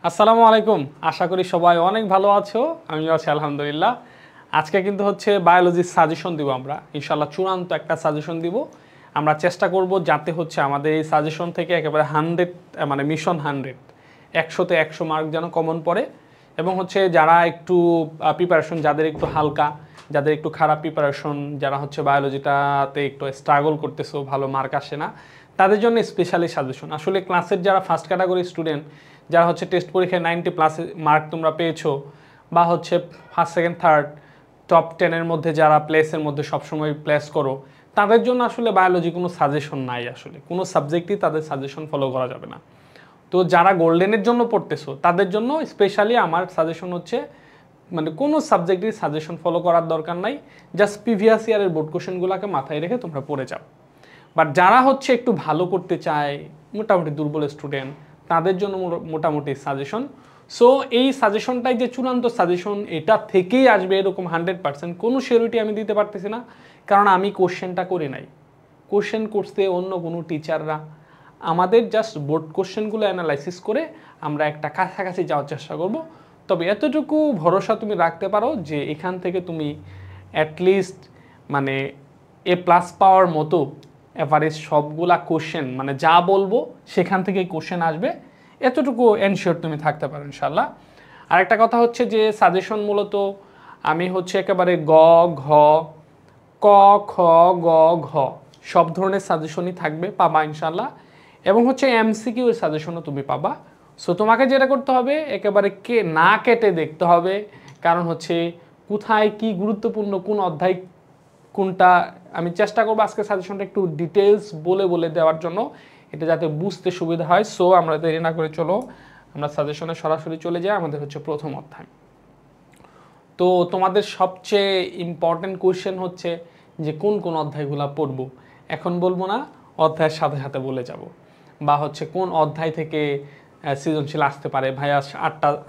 আসসালামু আলাইকুম। আশা করি সবাই অনেক ভালো আছো। আমিও আছি আলহামদুলিল্লাহ। আজকে কিন্তু হচ্ছে বায়োলজির সাজেশন দিব আমরা। ইনশাআল্লাহ চূড়ান্ত একটা সাজেশন দিব। আমরা চেষ্টা করব যাতে হচ্ছে আমাদের এই সাজেশন থেকে একেবারে 100 মানে মিশন 100 100-তে 100 মার্ক যেন কমন পড়ে এবং হচ্ছে যারা একটু প্রিপারেশন যাদের একটু হালকা, যাদের একটু খারাপ প্রিপারেশন, যারা হচ্ছে বায়োলজিটাতে একটু স্ট্রাগল করতেছো, ভালো মার্ক আসে না, তাদের জন্য স্পেশালি সাজেশন। আসলে ক্লাসের যারা ফার্স্ট ক্যাটাগরি স্টুডেন্ট, যারা হচ্ছে টেস্ট পরীক্ষায় 90+ মার্ক তোমরা পেয়েছো বা হচ্ছে ফার্স্ট সেকেন্ড থার্ড টপ 10-এর মধ্যে যারা প্লেসের মধ্যে সবসময় প্লেস করো, তাদের জন্য আসলে বায়োলজি কোনো সাজেশন নাই। আসলে কোনো সাবজেক্টই তাদের সাজেশন ফলো করা যাবে না। তো যারা গোল্ডেনের জন্য পড়তেছো তাদের জন্য স্পেশালি আমার সাজেশন হচ্ছে মানে কোনো সাবজেক্টের সাজেশন ফলো করার দরকার নাই, জাস্ট প্রিভিয়াস ইয়ারের বোর্ড কোশ্চেনগুলোকে মাথায় রেখে তোমরা পড়ে যাও। বাট যারা হচ্ছে একটু ভালো করতে চায়, মোটামুটি দুর্বল স্টুডেন্ট, তাদের জন্য মোটামুটি সাজেশন। সো এই সাজেশনটাই যে চূড়ান্ত সাজেশন এটা থেকেই আসবে এরকম 100% কোনো সিওরিটি আমি দিতে পারতেছি না, কারণ আমি কোশ্চেনটা করি নাই। কোশ্চেন করতে অন্য কোনো টিচাররা, আমাদের জাস্ট বোর্ড কোশ্চেনগুলো অ্যানালাইসিস করে আমরা একটা কাছাকাছি যাওয়ার চেষ্টা করব। তবে এতটুকু ভরসা তুমি রাখতে পারো যে এখান থেকে তুমি অ্যাটলিস্ট মানে A+ পাওয়ার মতো এভারেজ সবগুলা কোশ্চেন, মানে যা বলবো সেখান থেকে কোশ্চেন আসবে, এতটুকু এনশিওর তুমি থাকতে পারো ইনশাল্লাহ। আরেকটা কথা হচ্ছে যে সাজেশন মূলত আমি হচ্ছে একেবারে গ, ঘ, ক, খ, গ, ঘ সব ধরনের সাজেশনই থাকবে, পাবা ইনশাল্লাহ। এবং হচ্ছে MCQ এর সাজেশনও তুমি পাবা। সো তোমাকে যেটা করতে হবে একেবারে না কেটে দেখতে হবে, কারণ হচ্ছে কোথায় কি গুরুত্বপূর্ণ, কোন অধ্যায় কোনটা, আমি চেষ্টা করবো আজকে সাজেশনটা একটু ডিটেলস বলে দেওয়ার জন্য, এটা যাতে বুঝতে সুবিধা হয়। সো আমরা দেরি না করে চলো আমরা সাজেশনে সরাসরি চলে যাই। আমাদের হচ্ছে প্রথম অধ্যায়। তো তোমাদের সবচেয়ে ইম্পর্টেন্ট কোয়েশ্চেন হচ্ছে যে কোন কোন অধ্যায়গুলো পড়বো। এখন বলবো না, অধ্যায়ের সাথে সাথে বলে যাব, বা হচ্ছে কোন অধ্যায় থেকে সৃজনশীল আসতে পারে। ভাইয়া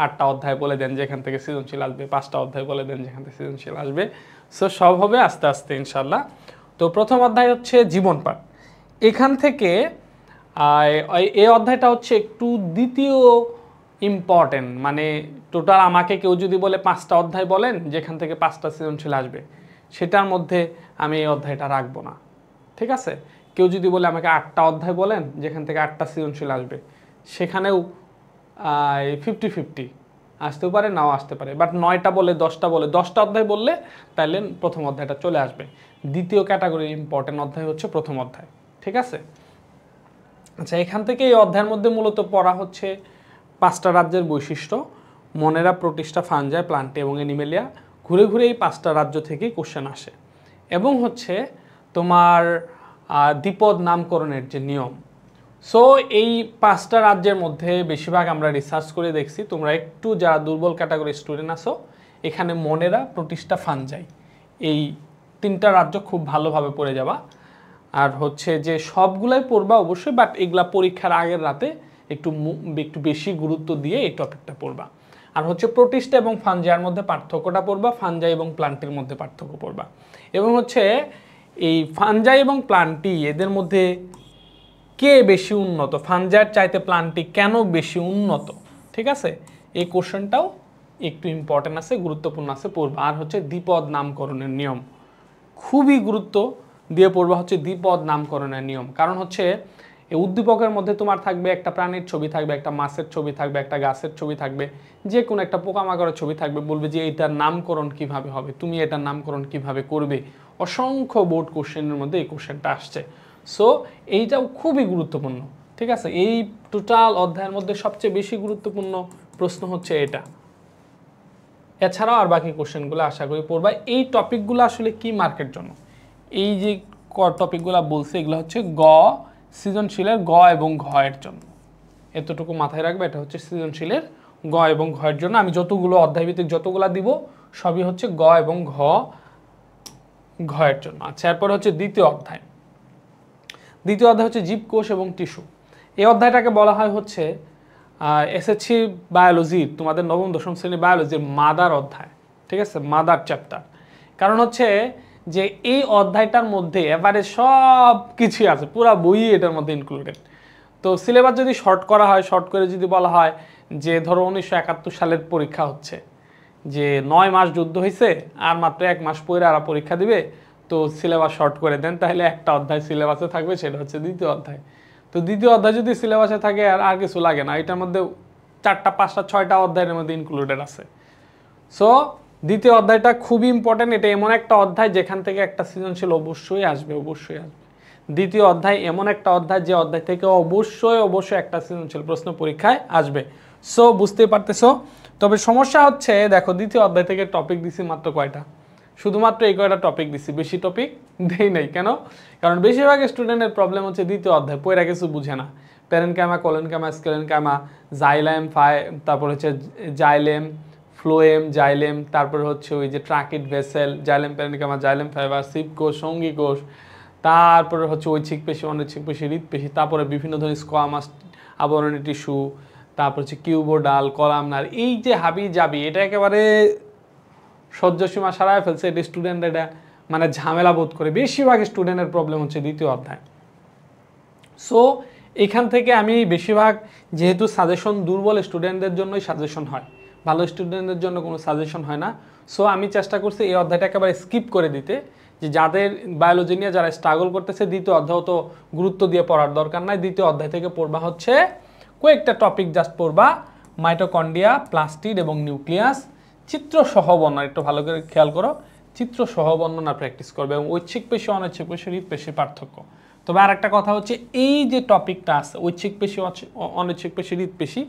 আটটা অধ্যায় বলে দেন যেখান থেকে সৃজনশীল আসবে, 5টা অধ্যায় বলে দেন যেখান থেকে সৃজনশীল আসবে। সো সব হবে আস্তে আস্তে ইনশাল্লাহ। তো প্রথম অধ্যায় হচ্ছে জীবন পাঠ। এখান থেকে এই অধ্যায়টা হচ্ছে একটু দ্বিতীয় ইম্পর্টেন্ট, মানে টোটাল আমাকে কেউ যদি বলে 5টা অধ্যায় বলেন যেখান থেকে 5টা সৃজনশীল আসবে, সেটার মধ্যে আমি এই অধ্যায়টা রাখবো না, ঠিক আছে। কেউ যদি বলে আমাকে 8টা অধ্যায় বলেন যেখান থেকে 8টা সৃজনশীল আসবে, সেখানেও 50-50 আসতেও পারে, নাও আসতে পারে। বাট 9টা বলে 10টা বলে 10টা অধ্যায় বললে তাহলে প্রথম অধ্যায়টা চলে আসবে। দ্বিতীয় ক্যাটাগরির ইম্পর্টেন্ট অধ্যায় হচ্ছে প্রথম অধ্যায়, ঠিক আছে। আচ্ছা, এখান থেকে এই অধ্যায়ের মধ্যে মূলত পড়া হচ্ছে 5টা রাজ্যের বৈশিষ্ট্য, মনেরা, প্রোটিস্টা, ফাঞ্জাই, প্লান্টি এবং অ্যানিমেলিয়া। ঘুরে ঘুরে এই 5টা রাজ্য থেকেই কোশ্চেন আসে। এবং হচ্ছে তোমার দ্বিপদ নামকরণের যে নিয়ম। সো এই 5টা রাজ্যের মধ্যে বেশিরভাগ আমরা রিসার্চ করে দেখছি, তোমরা একটু যারা দুর্বল ক্যাটাগরি স্টুডেন্ট আছো, এখানে মনেরা, প্রোটিস্টা, ফাঞ্জাই এই 3টা রাজ্য খুব ভালোভাবে পড়ে যাবা। আর হচ্ছে যে সবগুলাই পড়বা অবশ্যই, বাট এগুলা পরীক্ষার আগের রাতে একটু বেশি গুরুত্ব দিয়ে এই টপিকটা পড়বা। আর হচ্ছে প্রোটিস্টা এবং ফাঞ্জাইয়ের মধ্যে পার্থক্যটা পড়বা, ফাঞ্জাই এবং প্লান্টির মধ্যে পার্থক্য পড়বা। এবং হচ্ছে এই ফাঞ্জাই এবং প্লান্টি এদের মধ্যে কে বেশি উন্নত, ফাঞ্জাইয়ের চাইতে প্লান্টি কেন বেশি উন্নত, ঠিক আছে, এই কোশ্চেনটাও একটু ইম্পর্টেন্ট আছে, গুরুত্বপূর্ণ আছে, পড়বা। আর হচ্ছে দ্বিপদ নামকরণের নিয়ম খুবই গুরুত্ব দিয়ে পড়বা, হচ্ছে দ্বিপদ নামকরণের নিয়ম। কারণ হচ্ছে এই উদ্দীপকের মধ্যে তোমার থাকবে একটা প্রাণীর ছবি থাকবে, একটা মাছের ছবি থাকবে, একটা গাছের ছবি থাকবে, যে কোনো একটা পোকামাকড়ের ছবি থাকবে, বলবে যে এটার নামকরণ কিভাবে হবে, তুমি এটার নামকরণ কিভাবে করবে। অসংখ্য বোর্ড কোশ্চেনের মধ্যে এই কোশ্চেনটা আসছে। সো এইটাও খুবই গুরুত্বপূর্ণ, ঠিক আছে। এই টোটাল অধ্যায়ের মধ্যে সবচেয়ে বেশি গুরুত্বপূর্ণ প্রশ্ন হচ্ছে এটা। এছাড়াও আর বাকি কোশ্চেনগুলো আশা করি পড়বা। এই টপিকগুলো আসলে কি মার্কের জন্য, এই যে টপিকগুলো বলছে এগুলো হচ্ছে সৃজনশীলের গ এবং ঘ এর জন্য। এতটুকু মাথায় রাখবে, এটা হচ্ছে সৃজনশীলের গ এবং ঘ এর জন্য। আমি যতগুলো অধ্যায়ভিত্তিক যতগুলো দিব সবই হচ্ছে গ এবং ঘ এর জন্য। আচ্ছা, এরপর হচ্ছে দ্বিতীয় অধ্যায়। দ্বিতীয় অধ্যায় হচ্ছে জীবকোষ এবং টিস্যু। এই অধ্যায়টাকে বলা হয় হচ্ছে এসএসসি বায়োলজির, তোমাদের নবম দশম শ্রেণীর বায়োলজির মাদার অধ্যায়, ঠিক আছে, মাদার চ্যাপ্টার। কারণ হচ্ছে যে এই অধ্যায়টার মধ্যে এবারে সব কিছুই আছে, পুরো বই এটার মধ্যে ইনক্লুডেড। তো তো সিলেবাস যদি শর্ট করা হয়, শর্ট করে যদি বলা হয় যে ধরো 1971 সালের পরীক্ষা হচ্ছে, যে 9 মাস যুদ্ধ হয়েছে আর মাত্র 1 মাস পরে আর পরীক্ষা দিবে, তো সিলেবাস শর্ট করে দেন, তাহলে একটা অধ্যায় সিলেবাসে থাকবে, সেটা হচ্ছে দ্বিতীয় অধ্যায়। তো দ্বিতীয় অধ্যায় যদি সিলেবাসে থাকে আর কিছু লাগে না, এটার মধ্যে 4টা 5টা 6টা অধ্যায়ের মধ্যে ইনক্লুডেড আছে। সো দ্বিতীয় অধ্যায়টা খুবই ইম্পর্টেন্ট। এটা এমন একটা অধ্যায় যেখান থেকে একটা সৃজনশীল অবশ্যই আসবে, অবশ্যই আসবে। দ্বিতীয় অধ্যায় এমন একটা অধ্যায় যে অধ্যায় থেকে অবশ্যই একটা সৃজনশীল প্রশ্ন পরীক্ষায় আসবে। সো বুঝতেই পারতেছো। তবে সমস্যা হচ্ছে দেখো, দ্বিতীয় অধ্যায় থেকে টপিক দিছি মাত্র কয়টা, শুধুমাত্র এই কয়টা টপিক দিছি, বেশি টপিক দেই নাই। কেন? কারণ বেশিরভাগ স্টুডেন্টের প্রবলেম হচ্ছে দ্বিতীয় অধ্যায় পড়া কিছু বুঝে না। প্যারেনকাইমা, কোলেনকাইমা, স্কেলেনকাইমা, জাইলেম, তারপর হচ্ছে জাইলেম, ফ্লোয়েম, জাইলেম, তারপর হচ্ছে ওই যে tracheid vessel, xylem parenchyma, xylem fibre, sheep কোষ, সঙ্গী কোষ, তারপরে হচ্ছে ঐচ্ছিক পেশি, অনৈচ্ছিক পেশি, হৃৎপেশি, তারপরে বিভিন্ন ধরনের স্কোয়ামাস, আবরণী টিস্যু, তারপর হচ্ছে কিউবোডাল, কলামনার, এই যে হাবি জাবি, এটা একেবারে সহ্যসীমা সারায় ফেলছে। এটা স্টুডেন্ট এটা মানে ঝামেলা বোধ করে, বেশিরভাগ স্টুডেন্টের প্রবলেম হচ্ছে দ্বিতীয় অধ্যায়। সো এখান থেকে আমি বেশিরভাগ, যেহেতু সাজেশন দুর্বল স্টুডেন্টদের জন্যই সাজেশন হয়, ভালো স্টুডেন্টদের জন্য কোনো সাজেশন হয় না। সো আমি চেষ্টা করছি এই অধ্যায়টা একেবারে স্কিপ করে দিতে, যে যাদের বায়োলজি নিয়ে যারা স্ট্রাগল করতেছে, দ্বিতীয় অধ্যায় তো গুরুত্ব দিয়ে পড়ার দরকার নাই। দ্বিতীয় অধ্যায় থেকে পড়বা হচ্ছে কয়েকটা টপিক জাস্ট পড়বা, মাইটোকন্ড্রিয়া, প্লাস্টিড এবং নিউক্লিয়াস, চিত্র সহ বর্ণনা, একটু ভালো করে খেয়াল করো, চিত্র সহ বর্ণনা প্র্যাকটিস করবে, এবং ঐচ্ছিক পেশি, অনৈচ্ছিক পেশি, হৃৎপেশির পার্থক্য। তবে আর একটা কথা হচ্ছে, এই যে টপিকটা আছে ঐচ্ছিক পেশি, অনৈচ্ছিক পেশি, হৃৎপেশি,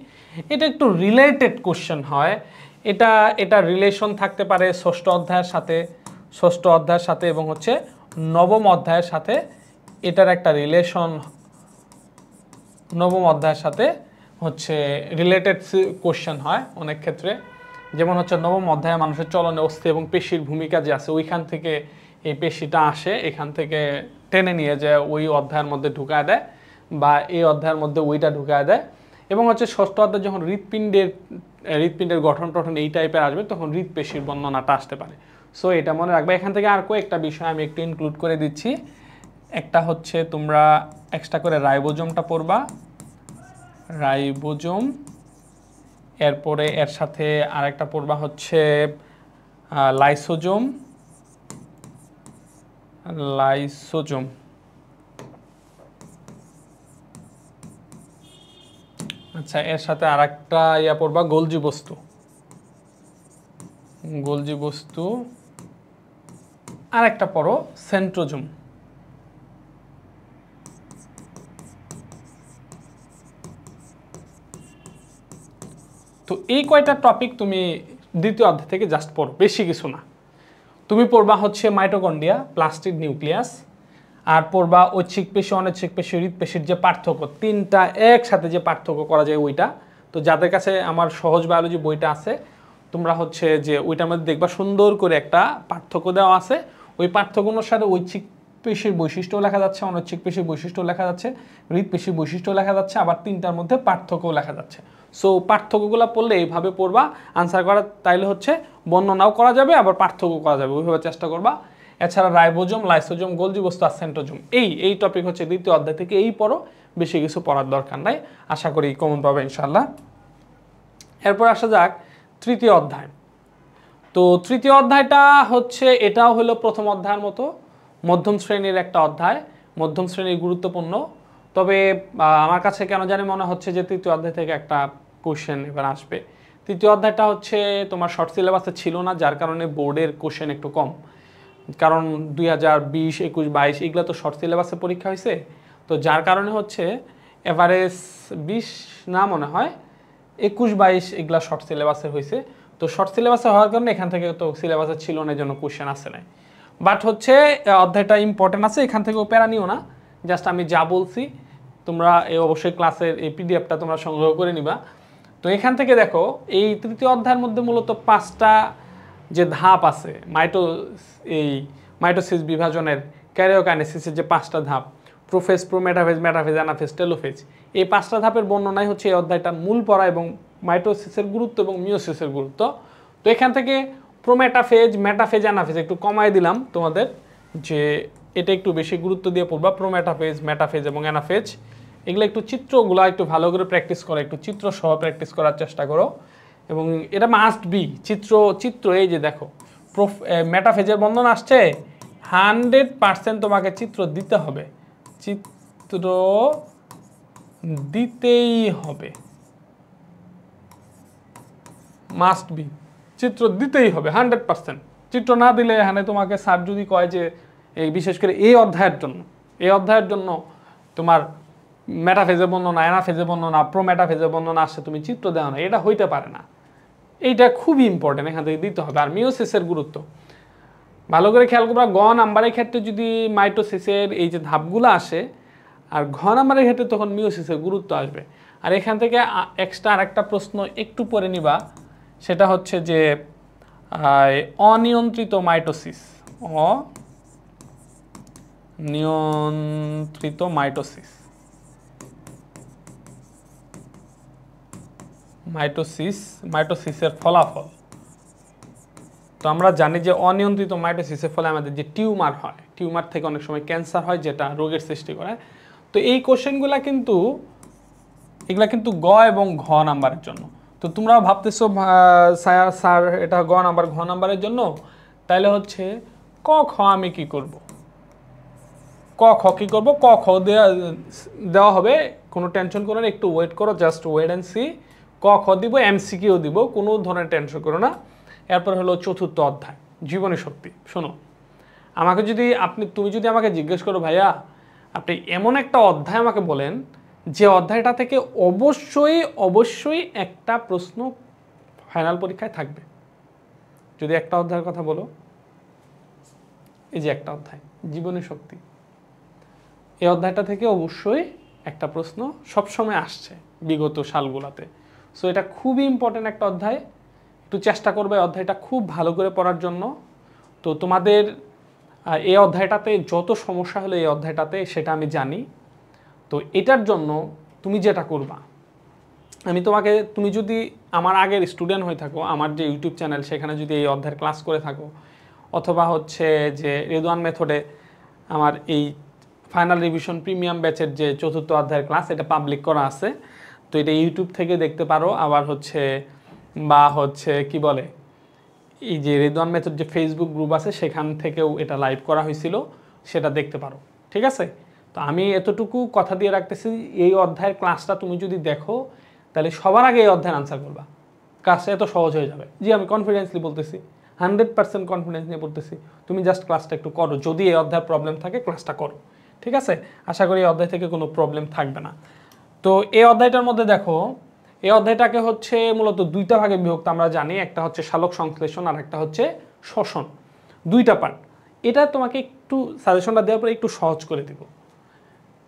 এটা একটু রিলেটেড কোশ্চেন হয়। এটা রিলেশন থাকতে পারে ষষ্ঠ অধ্যায়ের সাথে এবং হচ্ছে নবম অধ্যায়ের সাথে। এটার একটা রিলেশন নবম অধ্যায়ের সাথে হচ্ছে রিলেটেড কোশ্চেন হয় অনেক ক্ষেত্রে। যেমন হচ্ছে নবম অধ্যায়ে মানুষের চলনে অস্থি এবং পেশির ভূমিকা যে আছে, ওইখান থেকে এই পেশিটা আসে, এখান থেকে টেনে নিয়ে যায় ওই অধ্যায়ের মধ্যে ঢুকায় দেয়, বা এই অধ্যায়ের মধ্যে ওইটা ঢুকায় দেয়। এবং হচ্ছে ষষ্ঠ অধ্যায় যখন হৃৎপিণ্ডের গঠন টঠন এই টাইপের আসবে, তখন হৃৎপেশির বর্ণনাটা আসতে পারে। সো এটা মনে রাখবে। এখান থেকে আর কয়েকটা বিষয় আমি একটু ইনক্লুড করে দিচ্ছি। একটা হচ্ছে তোমরা এক্সট্রা করে রাইবোজোমটা পড়বা, রাইবোজোম। এরপরে এর সাথে আরেকটা পড়বা হচ্ছে লাইসোজোম। আচ্ছা, এর সাথে আরেকটা পড়বা গোলজি বস্তু। আরেকটা পড়ো সেন্ট্রোজোম। তো এই কয়টা টপিক তুমি দ্বিতীয় অধ্যায় থেকে জাস্ট পড়ো, বেশি কিছু না। তুমি পড়বা হচ্ছে মাইটোকন্ড্রিয়া, প্লাস্টিড, নিউক্লিয়াস, আর পড়বা ঐচ্ছিক পেশি, অনৈচ্ছিক পেশি, হৃৎপেশির যে পার্থক্য, তিনটা একসাথে যে পার্থক্য করা যায় ওইটা। তো যাদের কাছে আমার সহজ বায়োলজি বইটা আছে, তোমরা হচ্ছে যে ওইটার মধ্যে দেখবা সুন্দর করে একটা পার্থক্য দেওয়া আছে। ওই পার্থক্য অনুসারে ঐচ্ছিক পেশির বৈশিষ্ট্য লেখা যাচ্ছে, অনৈচ্ছিক পেশির বৈশিষ্ট্য লেখা যাচ্ছে, হৃৎপেশির বৈশিষ্ট্য লেখা যাচ্ছে, আবার তিনটার মধ্যে পার্থক্য লেখা যাচ্ছে। সো পার্থক্যগুলো পড়লে এইভাবে পড়বা, আনসার করা তাইলে হচ্ছে বর্ণনাও করা যাবে, আবার পার্থক্য করা যাবে, ওইভাবে চেষ্টা করবা। এছাড়া রাইবোজোম, লাইসোজোম, গোলজি বস্তু আর সেন্ট্রোজোম, এই টপিক হচ্ছে দ্বিতীয় অধ্যায় থেকে এই পড়ো, বেশি কিছু পড়ার দরকার নাই। আশা করি কমন পাবে ইনশাল্লাহ। এরপর আসা যাক তৃতীয় অধ্যায়। তো তৃতীয় অধ্যায়টা হচ্ছে, এটাও হলো প্রথম অধ্যায়ের মতো মধ্যম শ্রেণীর একটা অধ্যায়, মধ্যম শ্রেণীর গুরুত্বপূর্ণ। তবে আমার কাছে কেন জানি মনে হচ্ছে যে তৃতীয় অধ্যায় থেকে একটা কোশ্চেন এবার আসবে। তৃতীয় অধ্যায়টা হচ্ছে তোমার শর্ট সিলেবাসে ছিল না, যার কারণে বোর্ডের কোশ্চেন একটু কম। কারণ 2020, 21, 22 এগুলো তো শর্ট সিলেবাসে পরীক্ষা হয়েছে। তো যার কারণে হচ্ছে এভারেজ 20 না মনে হয় 21, 22 এগুলা শর্ট সিলেবাসে হয়েছে। তো শর্ট সিলেবাসে হওয়ার কারণে এখান থেকে তো সিলেবাসে ছিল না, এই জন্য কোশ্চেন আসে নাই। বাট হচ্ছে অধ্যায়টা ইম্পর্টেন্ট আছে, এখান থেকেও প্যারা নিও না, জাস্ট আমি যা বলছি তোমরা অবশ্যই ক্লাসের এই পিডিএফটা তোমরা সংগ্রহ করে নিবা। তো এখান থেকে দেখো, এই তৃতীয় অধ্যায়ের মধ্যে মূলত 5টা যে ধাপ আছে, মাইটোসিস বিভাজনের, ক্যারিওকাইনেসিসের যে 5টা ধাপ, prophase, prometaphase, metaphase, anaphase, telophase, এই 5টা ধাপের বর্ণনাই হচ্ছে এই অধ্যায়টার মূল পড়া, এবং মাইটোসিসের গুরুত্ব এবং মিওসিসের গুরুত্ব। তো এখান থেকে প্রোমেটাফেজ, মেটাফেজ, অ্যানাফেজ একটু কমায় দিলাম তোমাদের, যে এটা একটু বেশি গুরুত্ব দিয়ে পড়বা, প্রোমেটাফেজ, মেটাফেজ এবং অ্যানাফেজ। এগুলো একটু চিত্রগুলো একটু ভালো করে প্র্যাকটিস করো, একটু চিত্র সহ প্র্যাকটিস করার চেষ্টা করো। এবং এটা মাস্ট বি চিত্র এই যে দেখো মেটাফেজের বন্ধন আসছে, 100% তোমাকে চিত্র দিতে হবে, চিত্র দিতেই হবে, মাস্ট বি, চিত্র দিতেই হবে 100%। চিত্র না দিলে এখানে তোমাকে স্যার যদি কয় যে এই বিশেষ করে এই অধ্যায়ের জন্য তোমার মেটাফেজের বর্ণনা, অ্যানাফেজের বর্ণনা, প্রোমেটাফেজের বর্ণনা আসছে, তুমি চিত্র দেওয়া না, এটা হইতে পারে না। এইটা খুবই ইম্পর্টেন্ট, এখান থেকে দিতে হবে। আর মিওসিসের গুরুত্ব ভালো করে খেয়াল করবা, গ নাম্বারের ক্ষেত্রে যদি মাইটোসিসের এই যে ধাপগুলো আসে, আর ঘ নাম্বারের ক্ষেত্রে তখন মিওসিসের গুরুত্ব আসবে। আর এখান থেকে এক্সট্রা আরেকটা প্রশ্ন একটু পরে নিবা, সেটা হচ্ছে যে অনিয়ন্ত্রিত মাইটোসিস, অনিয়ন্ত্রিত মাইটোসিসের ফলাফল। তো আমরা জানি যে অনিয়ন্ত্রিত মাইটোসিসের ফলে আমাদের যে টিউমার হয়, টিউমার থেকে অনেক সময় ক্যান্সার হয়, যেটা রোগের সৃষ্টি করে। তো এই কোশ্চেনগুলা কিন্তু এগুলা কিন্তু গ এবং ঘ নাম্বারের জন্য। তো তোমরা ভাবতেছো স্যার এটা গ নাম্বার ঘ নাম্বারের জন্য, তাহলে হচ্ছে ক খ আমি কি করব, ক খ কি করব, ক খ দেওয়া হবে, কোনো টেনশন করো না, একটু ওয়েট করো, জাস্ট ওয়েট অ্যান্ড সি। ক খ দিব, এমসিকিউ দিব, কোনো ধরনের টেনশন করো না। এরপর হলো চতুর্থ অধ্যায় জীবনী শক্তি। শোনো, তুমি যদি আমাকে জিজ্ঞেস করো ভাইয়া আপনি এমন একটা অধ্যায় আমাকে বলেন যে অধ্যায়টা থেকে অবশ্যই একটা প্রশ্ন ফাইনাল পরীক্ষায় থাকবে, যদি একটা অধ্যায়ের কথা বলো, এই যে একটা অধ্যায় জীবনী শক্তি, এই অধ্যায়টা থেকে অবশ্যই একটা প্রশ্ন সবসময় আসছে বিগত সালগুলোতে। সো এটা খুবই ইম্পর্টেন্ট একটা অধ্যায়, একটু চেষ্টা করবে অধ্যায়টা খুব ভালো করে পড়ার জন্য। তো তোমাদের এই অধ্যায়টাতে যত সমস্যা হলো এই অধ্যায়টাতে, সেটা আমি জানি। তো এটার জন্য তুমি যেটা করবা, তুমি যদি আমার আগের স্টুডেন্ট হয়ে থাকো, আমার যে ইউটিউব চ্যানেল সেখানে যদি এই অধ্যায়ের ক্লাস করে থাকো, অথবা হচ্ছে যে রেদওয়ান মেথডে আমার এই ফাইনাল রিভিশন প্রিমিয়াম ব্যাচের যে চতুর্থ অধ্যায়ের ক্লাস, এটা পাবলিক করা আছে, তো এটা ইউটিউব থেকে দেখতে পারো। আবার হচ্ছে কি বলে, এই যে রেদওয়ান মেথড যে ফেসবুক গ্রুপ আছে সেখান থেকেও এটা লাইভ করা হয়েছিল, সেটা দেখতে পারো, ঠিক আছে। তো আমি এতটুকু কথা দিয়ে রাখতেছি, এই অধ্যায়ের ক্লাসটা তুমি যদি দেখো তাহলে সবার আগে এই অধ্যায়ের আনসার করবা, ক্লাসটা এত সহজ হয়ে যাবে। জি আমি কনফিডেন্সলি বলতেছি, 100% কনফিডেন্স নিয়ে বলতেছি, তুমি জাস্ট ক্লাসটা একটু করো, যদি এই অধ্যায়ের প্রবলেম থাকে ক্লাসটা করো, ঠিক আছে। আশা করি এই অধ্যায় থেকে কোনো প্রবলেম থাকবে না। তো এই অধ্যায়টার মধ্যে দেখো, এই অধ্যায়টাকে হচ্ছে মূলত দুইটা ভাগে বিভক্ত আমরা জানি, একটা হচ্ছে সালোক সংশ্লেষণ আর একটা হচ্ছে শ্বসন, দুইটা পার্ট। এটা তোমাকে একটু সাজেশনটা দেওয়ার পরে একটু সহজ করে দিব।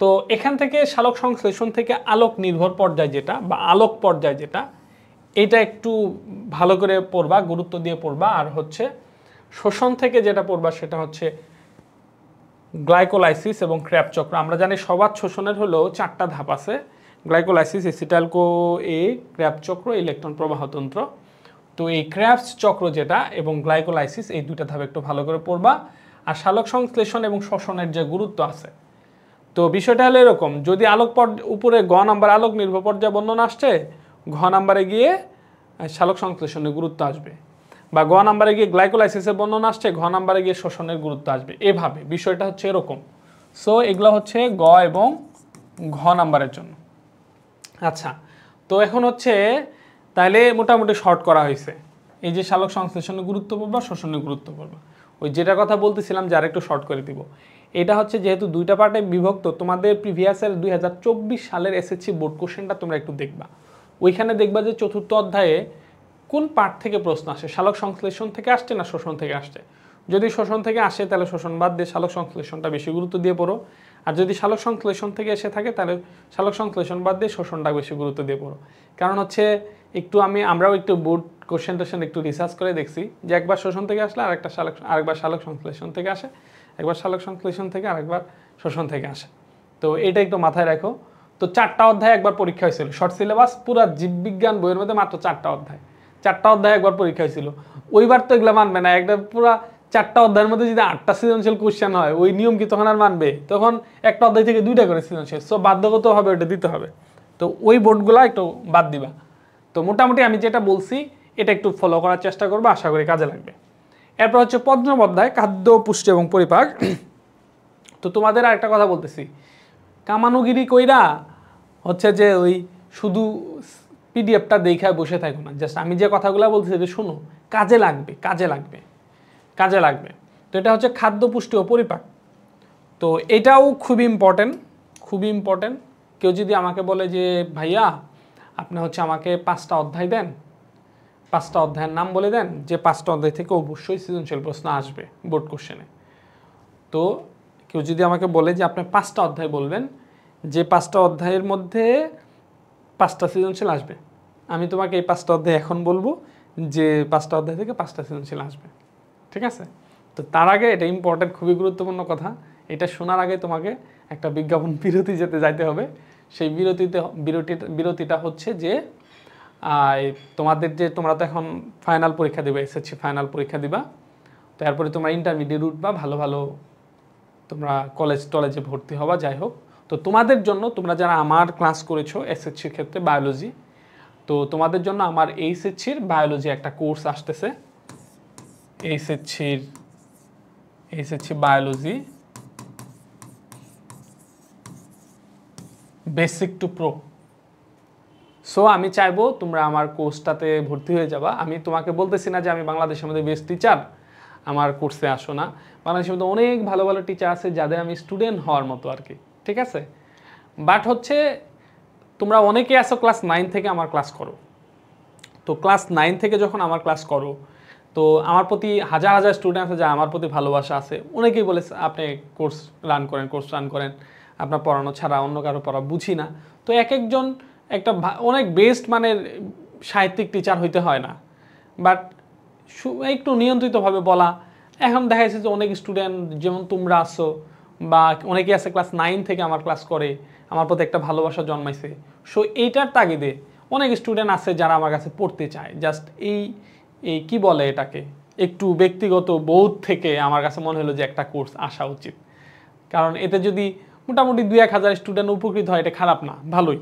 তো এখান থেকে সালোক সংশ্লেষণ থেকে আলোক নির্ভর পর্যায় যেটা বা আলোক পর্যায় যেটা, এটা একটু ভালো করে পড়বা, গুরুত্ব দিয়ে পড়বা। আর হচ্ছে শ্বসন থেকে যেটা পড়বা সেটা হচ্ছে গ্লাইকোলাইসিস এবং ক্র্যাবস চক্র। আমরা জানি সবার শোষণের হলো 4টা ধাপ আছে, গ্লাইকোলাইসিস, এসিটাইল CoA, ক্র্যাবস চক্র, ইলেকট্রন প্রবাহতন্ত্র। তো এই ক্র্যাবস চক্র যেটা এবং গ্লাইকোলাইসিস, এই দুইটা ধাপ একটু ভালো করে পড়বা। আর সালোক সংশ্লেষণ এবং শ্বসনের যে গুরুত্ব আছে, তো বিষয়টা হলো এরকম, যদি উপরে গ নাম্বার আলোক নির্ভর পর্যায় বর্ণনা আসছে, ঘ নাম্বারে গিয়ে সালোক সংশ্লেষণের গুরুত্ব আসবে, বা গ নাম্বারে গিয়ে গ্লাইকোলাইসিসের বর্ণনা আসছে, ঘ নাম্বারে গিয়ে শ্বসনের গুরুত্ব আসবে, এভাবে বিষয়টা হচ্ছে এরকম। সো এগুলো হচ্ছে গ এবং ঘ নাম্বারের জন্য। আচ্ছা, তো এখন হচ্ছে তাহলে মোটামুটি শর্ট করা হয়েছে, এই যে সালোক সংশ্লেষণের গুরুত্ব পড়বা, শ্বসনের গুরুত্ব পড়বা, ওই যেটা কথা বলতেছিলাম যে আরেকটু শর্ট করে দিব। এটা হচ্ছে যেহেতু দুইটা পার্টে বিভক্ত, তোমাদের প্রিভিয়াসের 2024 সালের এসএসসি বোর্ড কোশ্চেনটা তোমরা একটু দেখবা, ওইখানে দেখবা যে চতুর্থ অধ্যায়ে কোন পার্ট থেকে প্রশ্ন আসে, সালোক সংশ্লেষণ থেকে আসছে না শোষণ থেকে আসছে। যদি শোষণ থেকে আসে তাহলে শোষণ বাদ দিয়ে সালোক সংশ্লেষণটা বেশি গুরুত্ব দিয়ে পড়ো, আর যদি সালোক সংশ্লেষণ থেকে এসে থাকে তাহলে সালোক সংশ্লেষণ বাদ দিয়ে শোষণটা বেশি গুরুত্ব দিয়ে পড়ো। কারণ হচ্ছে আমরাও একটু বোর্ড কোশ্চেন টোশ্চেন একটু রিসার্চ করে দেখছি যে একবার শোষণ থেকে আসলে আরেকবার সালোক সংশ্লেষণ থেকে আসে, একবার সালোক সংশ্লেষণ থেকে আরেকবার শোষণ থেকে আসে। তো এটা একটু মাথায় রাখো। তো 4টা অধ্যায় একবার পরীক্ষা হয়েছিল, শর্ট সিলেবাস, পুরো জীববিজ্ঞান বইয়ের মধ্যে মাত্র 4টা অধ্যায় একবার পরীক্ষা হয়েছিল। ওইবার তো এগুলো মানবে না, একটা পুরা 4টা অধ্যায়ের মধ্যে যদি 8টা সৃজনশীল কোশ্চেন হয়, ওই নিয়ম কি তখন আর মানবে? তখন একটা অধ্যায় থেকে 2টা করে সৃজনশীল, সো বাধ্যগতভাবে ওটা দিতে হবে। তো ওই বোর্ডগুলো একটু বাদ দিবা। তো মোটামুটি আমি যেটা বলছি এটা একটু ফলো করার চেষ্টা করবো, আশা করি কাজে লাগবে। এরপর হচ্ছে 5ম অধ্যায় খাদ্য, পুষ্টি এবং পরিপাক। তো তোমাদের আরেকটা কথা বলতেছি, কামানুগিরি কইরা হচ্ছে যে ওই শুধু পিডিএফটা দেখায় বসে থাকো না, জাস্ট আমি যে কথাগুলো বলতেছি এটা শোনো, কাজে লাগবে, কাজে লাগবে, কাজে লাগবে। তো এটা হচ্ছে খাদ্য, পুষ্টি ও পরিপাক। তো এটাও খুবই ইম্পর্টেন্ট, খুবই ইম্পর্টেন্ট। কেউ যদি আমাকে বলে যে ভাইয়া আপনি হচ্ছে আমাকে 5টা অধ্যায় দেন, 5টা অধ্যায়ের নাম বলে দেন, যে 5টা অধ্যায় থেকে অবশ্যই সৃজনশীল প্রশ্ন আসবে বোর্ড কোশ্চেনে। তো কেউ যদি আমাকে বলে যে আপনি 5টা অধ্যায় বলবেন, যে 5টা অধ্যায়ের মধ্যে 5টা সৃজনশীল আসবে, আমি তোমাকে এই 5টা অধ্যায় এখন বলবো যে 5টা অধ্যায় থেকে 5টা সৃজনশীল আসবে, ঠিক আছে? তো তার আগে এটা ইম্পর্টেন্ট, খুবই গুরুত্বপূর্ণ কথা, এটা শোনার আগে তোমাকে একটা বিজ্ঞাপন বিরতি যাইতে হবে। সেই বিরতিটা হচ্ছে যে তোমাদের যে তোমরা তো এখন ফাইনাল পরীক্ষা দিবে, এসএসসি ফাইনাল পরীক্ষা দিবা, তো এরপরে তোমরা ইন্টারমিডিয়েট উঠবা, ভালো ভালো তোমরা কলেজে ভর্তি হবা, যাই হোক। তো তোমাদের জন্য, তোমরা যারা আমার ক্লাস করেছো এসএসসির ক্ষেত্রে বায়োলজি, তো তোমাদের জন্য আমার এইচএসসির বায়োলজি একটা কোর্স আসতেছে, HSC biology basic to pro. So আমি চাইবো তোমরা আমার কোর্সটাতে ভর্তি হয়ে যাবা। আমি তোমাকে বলতেছি না যে আমি বাংলাদেশের মধ্যে বেস্ট টিচার, আমার কোর্সে আসো না। বাংলাদেশের মধ্যে অনেক ভালো ভালো টিচার আছে যাদের আমি স্টুডেন্ট হওয়ার মতো আর কি, ঠিক আছে? বাট হচ্ছে তোমরা অনেকে আসো ক্লাস 9 থেকে আমার ক্লাস করো। তো ক্লাস 9 থেকে যখন আমার ক্লাস করো, তো আমার প্রতি হাজার হাজার স্টুডেন্ট আছে যা আমার প্রতি ভালোবাসা আছে, অনেকেই বলে আপনি কোর্স রান করেন, আপনার পড়ানো ছাড়া অন্য কারো পড়া বুঝি না। তো এক একজন একটা অনেক বেস্ট মানের সাহিত্যিক টিচার হইতে হয় না, বাট একটু নিয়ন্ত্রিতভাবে বলা। এখন দেখা যাচ্ছে যে অনেক স্টুডেন্ট যেমন তোমরা আসো, বা অনেকেই আছে ক্লাস 9 থেকে আমার ক্লাস করে, আমার প্রতি একটা ভালোবাসা জন্মাইছে। সো এইটার তাগিদে অনেক স্টুডেন্ট আছে যারা আমার কাছে পড়তে চায়, জাস্ট এই কি বলে এটাকে, একটু ব্যক্তিগত বোধ থেকে আমার কাছে মনে হলো যে একটা কোর্স আসা উচিত। কারণ এতে যদি মোটামুটি 2-1 হাজার স্টুডেন্ট উপকৃত হয়, এটা খারাপ না, ভালোই।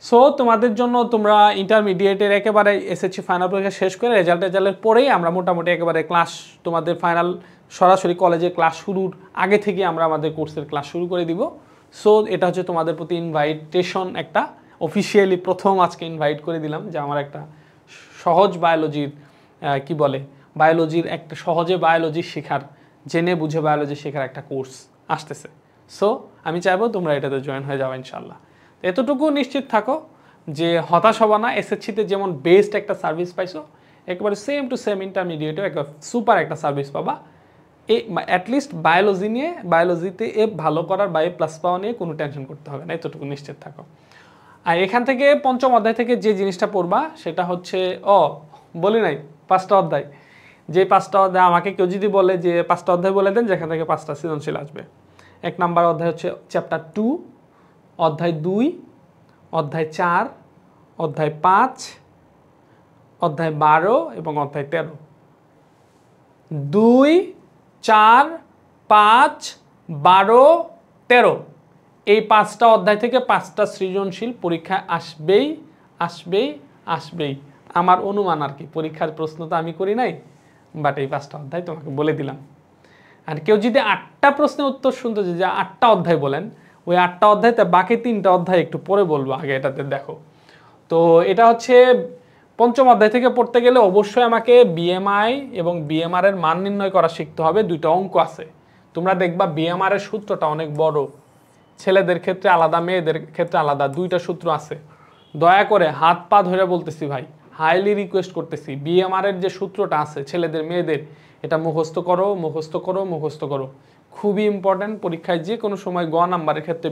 সো তোমাদের জন্য, তোমরা ইন্টারমিডিয়েটের একেবারে এসএসসি ফাইনাল পরীক্ষা শেষ করে রেজাল্টের পরেই আমরা মোটামুটি একেবারে ক্লাস, তোমাদের ফাইনাল সরাসরি কলেজে ক্লাস শুরুর আগে থেকে আমরা আমাদের কোর্সের ক্লাস শুরু করে দিব। সো এটা হচ্ছে তোমাদের প্রতি ইনভাইটেশন, একটা অফিসিয়ালি প্রথম আজকে ইনভাইট করে দিলাম যে আমার একটা সহজ বায়োলজির কি বলে, বায়োলজির একটা সহজে বায়োলজি শেখার, জেনে বুঝে বায়োলজি শেখার একটা কোর্স আসতেছে। সো আমি চাইবো তোমরা এটাতে জয়েন হয়ে যাও ইনশাল্লাহ। এতটুকু নিশ্চিত থাকো যে হতাশ হবা না, এসএসসিতে যেমন বেস্ট একটা সার্ভিস পাইছো, একেবারে সেম টু সেম ইন্টারমিডিয়েটেও একটা সুপার একটা সার্ভিস পাবা। অ্যাটলিস্ট বায়োলজিতে ভালো করার বা প্লাস পাওয়া নিয়ে কোনো টেনশন করতে হবে না, এতটুকু নিশ্চিত থাকো। আর এখান থেকে 5ম অধ্যায় থেকে যে জিনিসটা পড়বা সেটা হচ্ছে, বলি নাই 5টা অধ্যায়, যে 5টা অধ্যায় আমাকে কেউ যদি বলে যে 5টা অধ্যায় বলে দেন যেখান থেকে 5টা সৃজনশীল আসবে। 1 নাম্বার অধ্যায় হচ্ছে চ্যাপ্টার 2, অধ্যায় 2, অধ্যায় 4, অধ্যায় 5, অধ্যায় 12 এবং অধ্যায় 13। 2, 4, 5, 12, 13 এই 5টা অধ্যায় থেকে 5টা সৃজনশীল পরীক্ষায় আসবেই। আমার অনুমান আর কি, পরীক্ষার প্রশ্ন তো আমি করি নাই, বাট এই 5টা অধ্যায় তোমাকে বলে দিলাম। আর কেউ যদি 8টা প্রশ্নের উত্তর শুনতে যে 8টা অধ্যায় বলেন, ওই 8টা অধ্যায়তে বাকি 3টা অধ্যায় একটু পরে বলবো, আগে এটাতে দেখো। তো এটা হচ্ছে 5ম অধ্যায় থেকে পড়তে গেলে অবশ্যই আমাকে বিএমআই এবং বিএমআর এর মান নির্ণয় করা শিখতে হবে। 2টা অঙ্ক আছে, তোমরা দেখবা বিএমআর এর সূত্রটা অনেক বড়, ছেলেদের ক্ষেত্রে আলাদা, মেয়েদের ক্ষেত্রে আলাদা, 2টা সূত্র আছে। দয়া করে হাত পা ধরে বলতেছি ভাই, হাইলি রিকোয়েস্ট করতেছি, বিএমআর এর যে সূত্রটা আছে ছেলেদের মেয়েদের, এটা মুখস্থ করো। খুবই ইম্পর্টেন্ট। পরীক্ষায় যে কোনো সময় গ নাম্বারের ক্ষেত্রে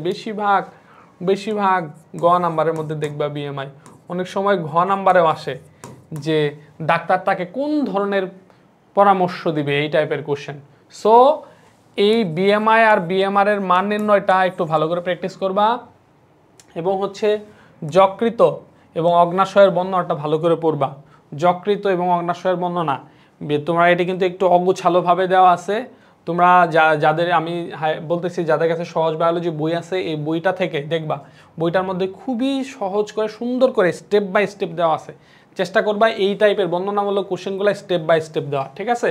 বেশিরভাগ গ নাম্বারের মধ্যে দেখবা বিএমআই, অনেক সময় ঘ নাম্বারেও আসে যে ডাক্তার তাকে কোন ধরনের পরামর্শ দিবে, এই টাইপের কোশ্চেন। সো এই বিএমআই আর বিএমআর এর মান নির্ণয়টা একটু ভালো করে প্র্যাকটিস করবা, এবং হচ্ছে যকৃত এবং অগ্নাশয়ের বর্ণনাটা ভালো করে পড়বা। যকৃত এবং অগ্নাশয়ের বর্ণনা তোমরা এটা কিন্তু একটু অগোছালো ভাবে দেওয়া আছে। তোমরা যাদের আমি বলতেছি যাদের কাছে সহজ বায়োলজি বই আছে এই বইটা থেকে দেখবা, বইটার মধ্যে খুবই সহজ করে সুন্দর করে স্টেপ বাই স্টেপ দেওয়া আছে। চেষ্টা করবা এই টাইপের বর্ণনামূলক কোশ্চেনগুলো স্টেপ বাই স্টেপ দেওয়া, ঠিক আছে?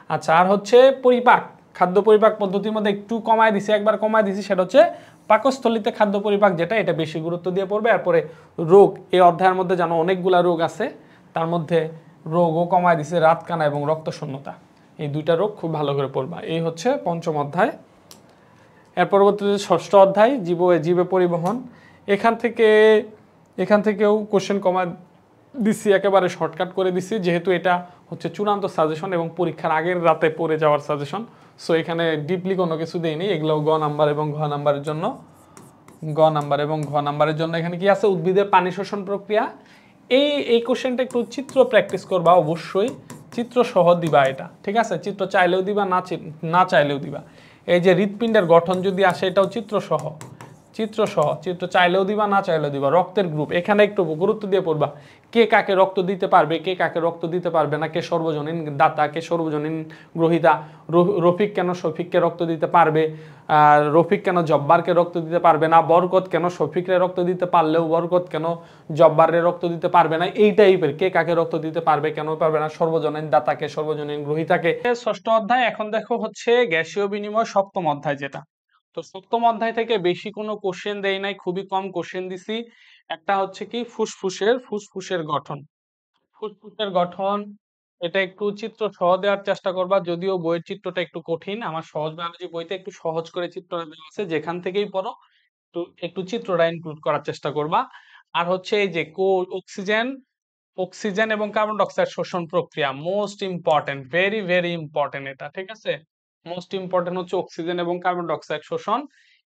আচ্ছা, আর হচ্ছে পরিপাক, খাদ্য পরিপাক পদ্ধতির মধ্যে একটু কমায় দিছি, একবার কমায় দিছি, সেটা হচ্ছে পাকস্থলিতে খাদ্য পরিপাক, যেটা এটা বেশি গুরুত্ব দিয়ে পড়বে। এরপরে রোগ, এই অধ্যায়ের মধ্যে জানো অনেকগুলা রোগ আছে, তার মধ্যে রোগও কমায় দিছে, রাতকানা এবং রক্তশূন্যতা, এই দুইটা রোগ খুব ভালো করে পড়বা। এই হচ্ছে পঞ্চম অধ্যায়। এর পরবর্তীতে ষষ্ঠ অধ্যায় জীবে পরিবহন। এখান থেকেও কোশ্চেন কমা দিচ্ছি, একেবারে শর্টকাট করে দিচ্ছি, যেহেতু এটা হচ্ছে চূড়ান্ত সাজেশন এবং পরীক্ষার আগের রাতে পড়ে যাওয়ার সাজেশন। সো এখানে ডিপলি কোনো কিছু দেয়নি, এগুলো গ নাম্বার এবং ঘ নাম্বারের জন্য। ঘ নাম্বারের জন্য এখানে কি আছে, উদ্ভিদের পানি শোষণ প্রক্রিয়া। এই কোশ্চেনটা একটু চিত্র প্র্যাকটিস করবা, অবশ্যই চিত্র সহ দিবা এটা, ঠিক আছে? চিত্র চাইলেও দিবা, না চাইলেও দিবা। এই যে হৃৎপিণ্ডের গঠন যদি আসে, এটাও চিত্র সহ, চিত্র চাইলেও দিবা, না চাইলেও দিবা। রক্তের গ্রুপ, এখানে একটু গুরুত্ব দিয়ে পড়বা, কে কাকে রক্ত দিতে পারবে, কে কাকে রক্ত দিতে পারবে না, কে সর্বজনীন দাতা, কে সর্বজনীন গ্রহীতা, রফিক কেন শফিককে রক্ত দিতে পারবে, রফিক কেন জব্বারকে রক্ত দিতে পারবে না, বরকত কেন শফিকরে রক্ত দিতে পারলেও বরকত কেন জব্বারে রক্ত দিতে পারবে না, এই টাইপের কে কাকে রক্ত দিতে পারবে কেন পারবে না, সর্বজনীন দাতাকে, সর্বজনীন গ্রহীতাকে। ষষ্ঠ অধ্যায়। এখন দেখো হচ্ছে গ্যাসীয় বিনিময়, সপ্তম অধ্যায় যেটা। তো সপ্তম অধ্যায় থেকে বেশি কোনো কোশ্চেন দেই নাই, খুবই কম কোশ্চেন দিছি। একটা হচ্ছে কি ফুসফুসের গঠন। ফুসফুসের গঠন, এটা একটু চিত্র সহ দেওয়ার চেষ্টা করবা, যদিও বইয়ের চিত্রটা একটু কঠিন। আমার সহজ বায়োলজি বইতে একটু সহজ করে চিত্রটা দেওয়া আছে, যেখান থেকেই পড়ো একটু চিত্রটা ইনক্লুড করার চেষ্টা করবা। আর হচ্ছে এই যে অক্সিজেন অক্সিজেন এবং কার্বন ডাইঅক্সাইড শোষণ প্রক্রিয়া, most important, very very important এটা, ঠিক আছে? মোস্ট ইম্পর্টেন্ট হচ্ছে অক্সিজেন এবং কার্বন ডাইঅক্সাইড শোষণ।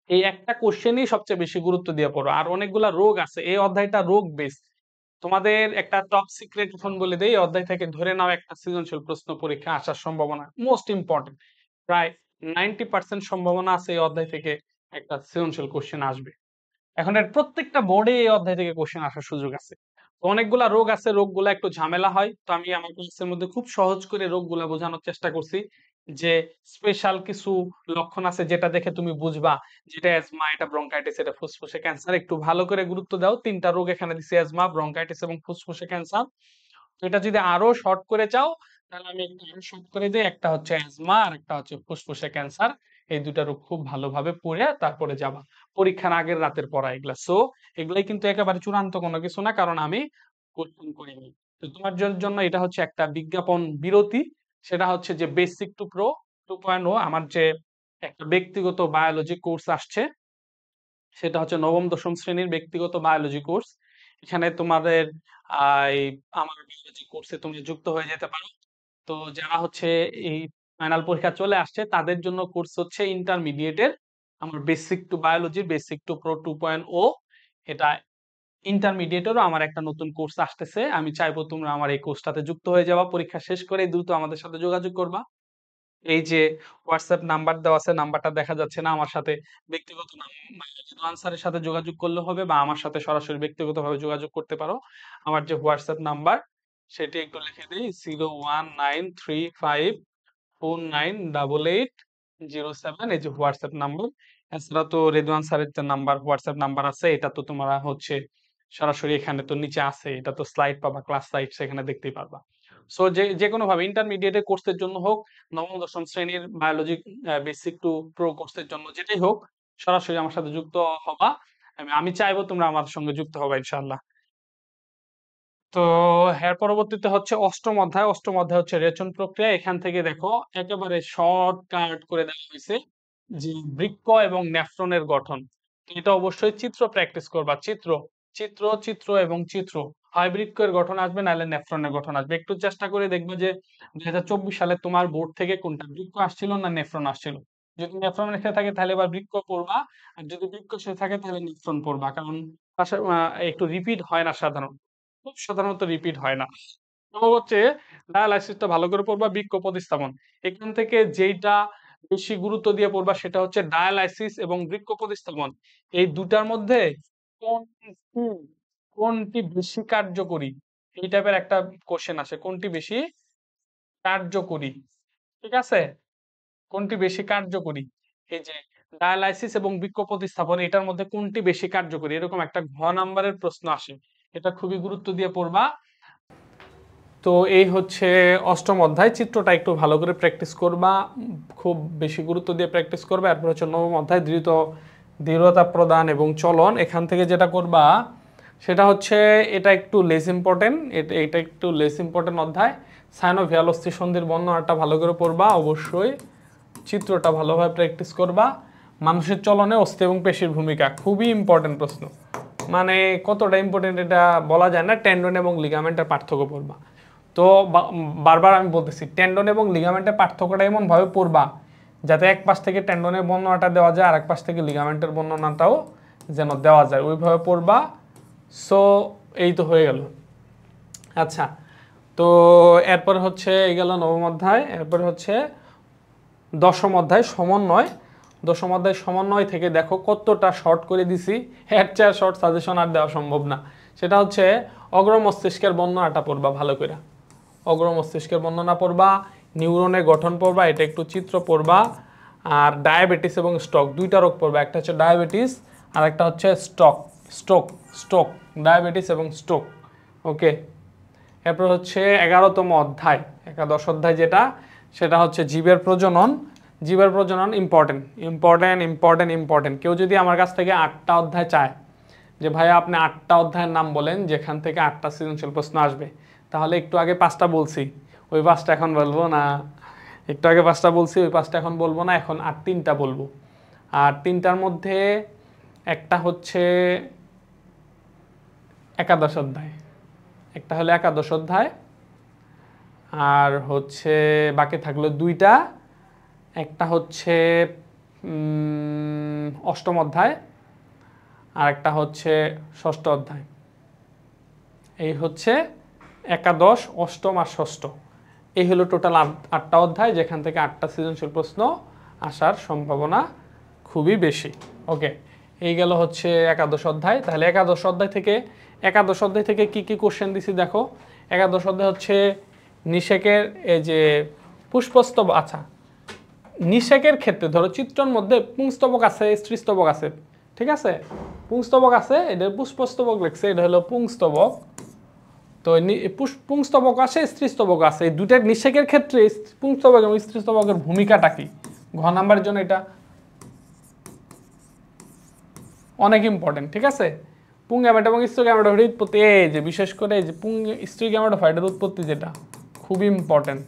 এই একটা কোশ্চেনই সবচেয়ে বেশি গুরুত্ব দিয়ে পড়ো। আর অনেকগুলা রোগ আছে, এই অধ্যায়টা রোগ বেস। তোমাদের একটা টপ সিক্রেট এখন বলে দেই, এই অধ্যায় থেকে ধরে নাও একটা সৃজনশীল প্রশ্ন পরীক্ষা আসার সম্ভাবনা মোস্ট ইম্পর্টেন্ট, প্রায় 90% সম্ভাবনা আছে এই অধ্যায় থেকে একটা সৃজনশীল কোশ্চেন আসবে। এখন এর প্রত্যেকটা বোর্ডে এই অধ্যায় থেকে কোশ্চেন আসার সুযোগ আছে। তো অনেকগুলা রোগ আছে, রোগগুলা একটু ঝামেলা হয়, তো আমি আমার ক্লাসের মধ্যে খুব সহজ করে রোগগুলা বোঝানোর চেষ্টা করছি, যে স্পেশাল কিছু লক্ষণ আছে যেটা দেখে তুমি বুঝবা যেটা অ্যাজমা, এটা ব্রঙ্কাইটিস, এটা ফুসফুসে ক্যান্সার। একটু ভালো করে গুরুত্ব দাও, তিনটা রোগ এখানে দিছি, অ্যাজমা, ব্রঙ্কাইটিস এবং ফুসফুসে ক্যান্সার। তো এটা যদি আরো শর্ট করে চাও তাহলে আমি একটু আরো শর্ট করে দিই, একটা হচ্ছে অ্যাজমা আর একটা হচ্ছে ফুসফুসে ক্যান্সার। এই দুটা রোগ খুব ভালোভাবে পড়ে তারপরে যাবা, পরীক্ষার আগের রাতের পড়া এগুলা। সো এগুলাই কিন্তু একেবারে চূড়ান্ত কোনো কিছু না, কারণ আমি কোশ্চেন করিনি। তো তোমার জন্য এটা হচ্ছে একটা বিজ্ঞাপন বিরতি, সেটা হচ্ছে যে বেসিক টু প্রো 2.0 আমার যে একটা ব্যক্তিগত বায়োলজি কোর্স আসছে, সেটা হচ্ছে নবম দশম শ্রেণীর ব্যক্তিগত বায়োলজি কোর্স। এখানে তোমাদের এই আমার বায়োলজি কোর্সে তুমি যুক্ত হয়ে যেতে পারো। তো যারা হচ্ছে এই ফাইনাল পরীক্ষা চলে আসছে তাদের জন্য কোর্স হচ্ছে ইন্টারমিডিয়েটের আমার basic to biology, basic to pro 2.0। এটা ইন্টারমিডিয়েটেরও আমার একটা নতুন কোর্স আসতেছে, আমি চাইবো তোমরা আমার এই কোর্সটাতে যুক্ত হয়ে যাওয়া। পরীক্ষা শেষ করে দ্রুত আমাদের সাথে যোগাযোগ করবা। এই যে হোয়াটসঅ্যাপ নাম্বার দেওয়া আছে, নাম্বারটা দেখা যাচ্ছে না, আমার সাথে ব্যক্তিগত আনসারের সাথে যোগাযোগ করলে হবে, বা আমার সাথে সরাসরি ব্যক্তিগতভাবে যোগাযোগ করতে পারো। আমার যে হোয়াটসঅ্যাপ নাম্বার সেটি একটু লিখে দিই, 01935498807, এই যে হোয়াটসঅ্যাপ নাম্বার। এছাড়া তো রেদওয়ান স্যারের যে নাম্বার, হোয়াটসঅ্যাপ নাম্বার আছে, এটা তো তোমরা হচ্ছে সরাসরি এখানে তো নিচে আছে, এটা তো স্লাইড পাবা, ক্লাস স্লাইড সেখানে দেখতেই পারবা। সো যে কোনো ভাবে ইন্টারমিডিয়েটের কোর্সের জন্য হোক, নবম দশম শ্রেণীর বায়োলজি বেসিক টু প্রো কোর্সের জন্য, যেটাই হোক, সরাসরি আমার সাথে যুক্ত হবা। আমি চাইবো তোমরা আমার সঙ্গে যুক্ত হবা ইনশাআল্লাহ। তো এর পরবর্তীতে হচ্ছে অষ্টম অধ্যায় হচ্ছে রেচন প্রক্রিয়া। এখান থেকে দেখো একেবারে শর্টকাট করে দেওয়া হয়েছে যে বৃক্ক এবং নেফ্রনের গঠন। এটা অবশ্যই চিত্র প্র্যাকটিস করবা, চিত্র এবং চিত্র। হয় বৃক্কের গঠন আসবে, নাহলে নেফ্রনের গঠন আসবে। একটু চেষ্টা করে দেখবে যে 2024 সালে তোমার বোর্ড থেকে কোনটা, বৃক্ক আসছিল না নেফ্রন আসছিল। যদি নেফ্রন এসে থাকে তাহলে এবার বৃক্ক পড়বা, আর যদি বৃক্ক এসে থাকে তাহলে নেফ্রন পড়বা, কারণ একটু রিপিট হয় না সাধারণত, খুব সাধারণত রিপিট হয় না। তো হচ্ছে ডায়ালাইসিসটা ভালো করে পড়বা, বৃক্ক প্রতিস্থাপন। এখান থেকে যেইটা বেশি গুরুত্ব দিয়ে পড়বা সেটা হচ্ছে ডায়ালাইসিস এবং বৃক্ক প্রতিস্থাপন। এই দুটার মধ্যে কোনটি কোনটি বেশি কার্যকরী, এই টাইপের একটা কোশ্চেন আসে, কোনটি বেশি কার্যকরী, ঠিক আছে, কোনটি বেশি কার্যকরী? এই যে ডায়ালাইসিস এবং বৃক্ক প্রতিস্থাপন, এটার মধ্যে কোনটি বেশি কার্যকরী, এরকম একটা ঘ নাম্বারের প্রশ্ন আসে, এটা খুবই গুরুত্ব দিয়ে পড়বা। তো এই হচ্ছে অষ্টম অধ্যায়, চিত্রটা একটু ভালো করে প্র্যাকটিস করবা, খুব বেশি গুরুত্ব দিয়ে প্র্যাকটিস করবা। এরপর হচ্ছে নবম অধ্যায়, দৃঢ়তা প্রদান এবং চলন। এখান থেকে যেটা করবা সেটা হচ্ছে, এটা একটু লেস ইম্পর্টেন্ট, এটা একটু লেস ইম্পর্টেন্ট অধ্যায়। সাইনোভিয়াল অস্থি সন্ধির বর্ণনাটা ভালো করে পড়বা অবশ্যই, চিত্রটা ভালোভাবে প্র্যাকটিস করবা। মানুষের চলনে অস্থি এবং পেশির ভূমিকা, খুবই ইম্পর্টেন্ট প্রশ্ন, মানে কতটা ইম্পর্টেন্ট এটা বলা যায় না। টেন্ডন এবং লিগামেন্টের পার্থক্য পড়বা। তো বারবার আমি বলতেছি, টেন্ডন এবং লিগামেন্টের পার্থক্যটা এমনভাবে পড়বা যাতে এক পাশ থেকে টেন্ডনের বর্ণনাটা দেওয়া যায় আর এক পাশ থেকে লিগামেন্টের বর্ণনাটাও যেন দেওয়া যায়, ওইভাবে পড়বা। সো এই তো হয়ে গেল। আচ্ছা, তো এরপর হচ্ছে এই গেল নবম অধ্যায়। এরপর হচ্ছে দশম অধ্যায় সমন্বয়। দশম অধ্যায় সমন্বয় থেকে দেখো কতটা শর্ট করে দিছি, এর চেয়ে শর্ট সাজেশন আর দেওয়া সম্ভব না। সেটা হচ্ছে অগ্র মস্তিষ্কের বর্ণনাটা পড়বা ভালো করে, অগ্র মস্তিষ্কের বর্ণনা পড়বা, নিউরনের গঠন পড়বা, এটা একটু চিত্র পড়বা। আর ডায়াবেটিস এবং স্ট্রোক, দুইটা রোগ পড়বা, একটা হচ্ছে ডায়াবেটিস আর একটা হচ্ছে স্ট্রোক, ডায়াবেটিস এবং স্ট্রোক। ওকে, এরপর হচ্ছে 11তম অধ্যায়, একাদশ অধ্যায় যেটা, সেটা হচ্ছে জীবের প্রজনন। জীবের প্রজনন ইম্পর্টেন্ট। কেউ যদি আমার কাছ থেকে 8টা অধ্যায় চায় যে ভাইয়া আপনি 8টা অধ্যায়ের নাম বলেন যেখান থেকে 8টা সৃজনশীল প্রশ্ন আসবে, তাহলে একটু আগে 5টা বলছি, ওই 5টা এখন বলবো না। একটু আগে 5টা বলছি, ওই 5টা এখন বলবো না, এখন আর 3টা বলবো। আর 3টার মধ্যে একটা হচ্ছে একাদশ অধ্যায়, একটা হলো একাদশ অধ্যায়, আর হচ্ছে বাকি থাকলো 2টা, একটা হচ্ছে অষ্টম অধ্যায় আর একটা হচ্ছে ষষ্ঠ অধ্যায়। এই হচ্ছে একাদশ, অষ্টম আর ষষ্ঠ, এই হলো টোটাল 8টা অধ্যায় যেখান থেকে 8টা সৃজনশীল প্রশ্ন আসার সম্ভাবনা খুবই বেশি। ওকে, এই গেল হচ্ছে একাদশ অধ্যায়। তাহলে একাদশ অধ্যায় থেকে কি কি কোশ্চেন দিছি দেখো। একাদশ অধ্যায় হচ্ছে নিষেকের এই যে পুষ্পস্তবক, আচ্ছা নিষেকের ক্ষেত্রে ধরো চিত্রের মধ্যে পুংস্তবক আছে, স্ত্রীস্তবক আছে, ঠিক আছে, পুংস্তবক আছে, এটা পুষ্পস্তবক লিখছে, এটা হলো পুংস্তবক। তো পুংস্তবক আছে, স্ত্রীস্তবক আছে, এই দুইটার নিষেকের ক্ষেত্রে পুংস্তবক এবং স্ত্রীস্তবকের ভূমিকাটা কি, ঘ নাম্বারের জন্য এটা অনেক ইম্পর্টেন্ট, ঠিক আছে। পুং গ্যামেট এবং স্ত্রী গ্যামেটোফাইটের উৎপত্তি, এই যে বিশেষ করে এই যে পুং স্ত্রী গ্যামেটোফাইটের উৎপত্তি, যেটা খুবই ইম্পর্টেন্ট,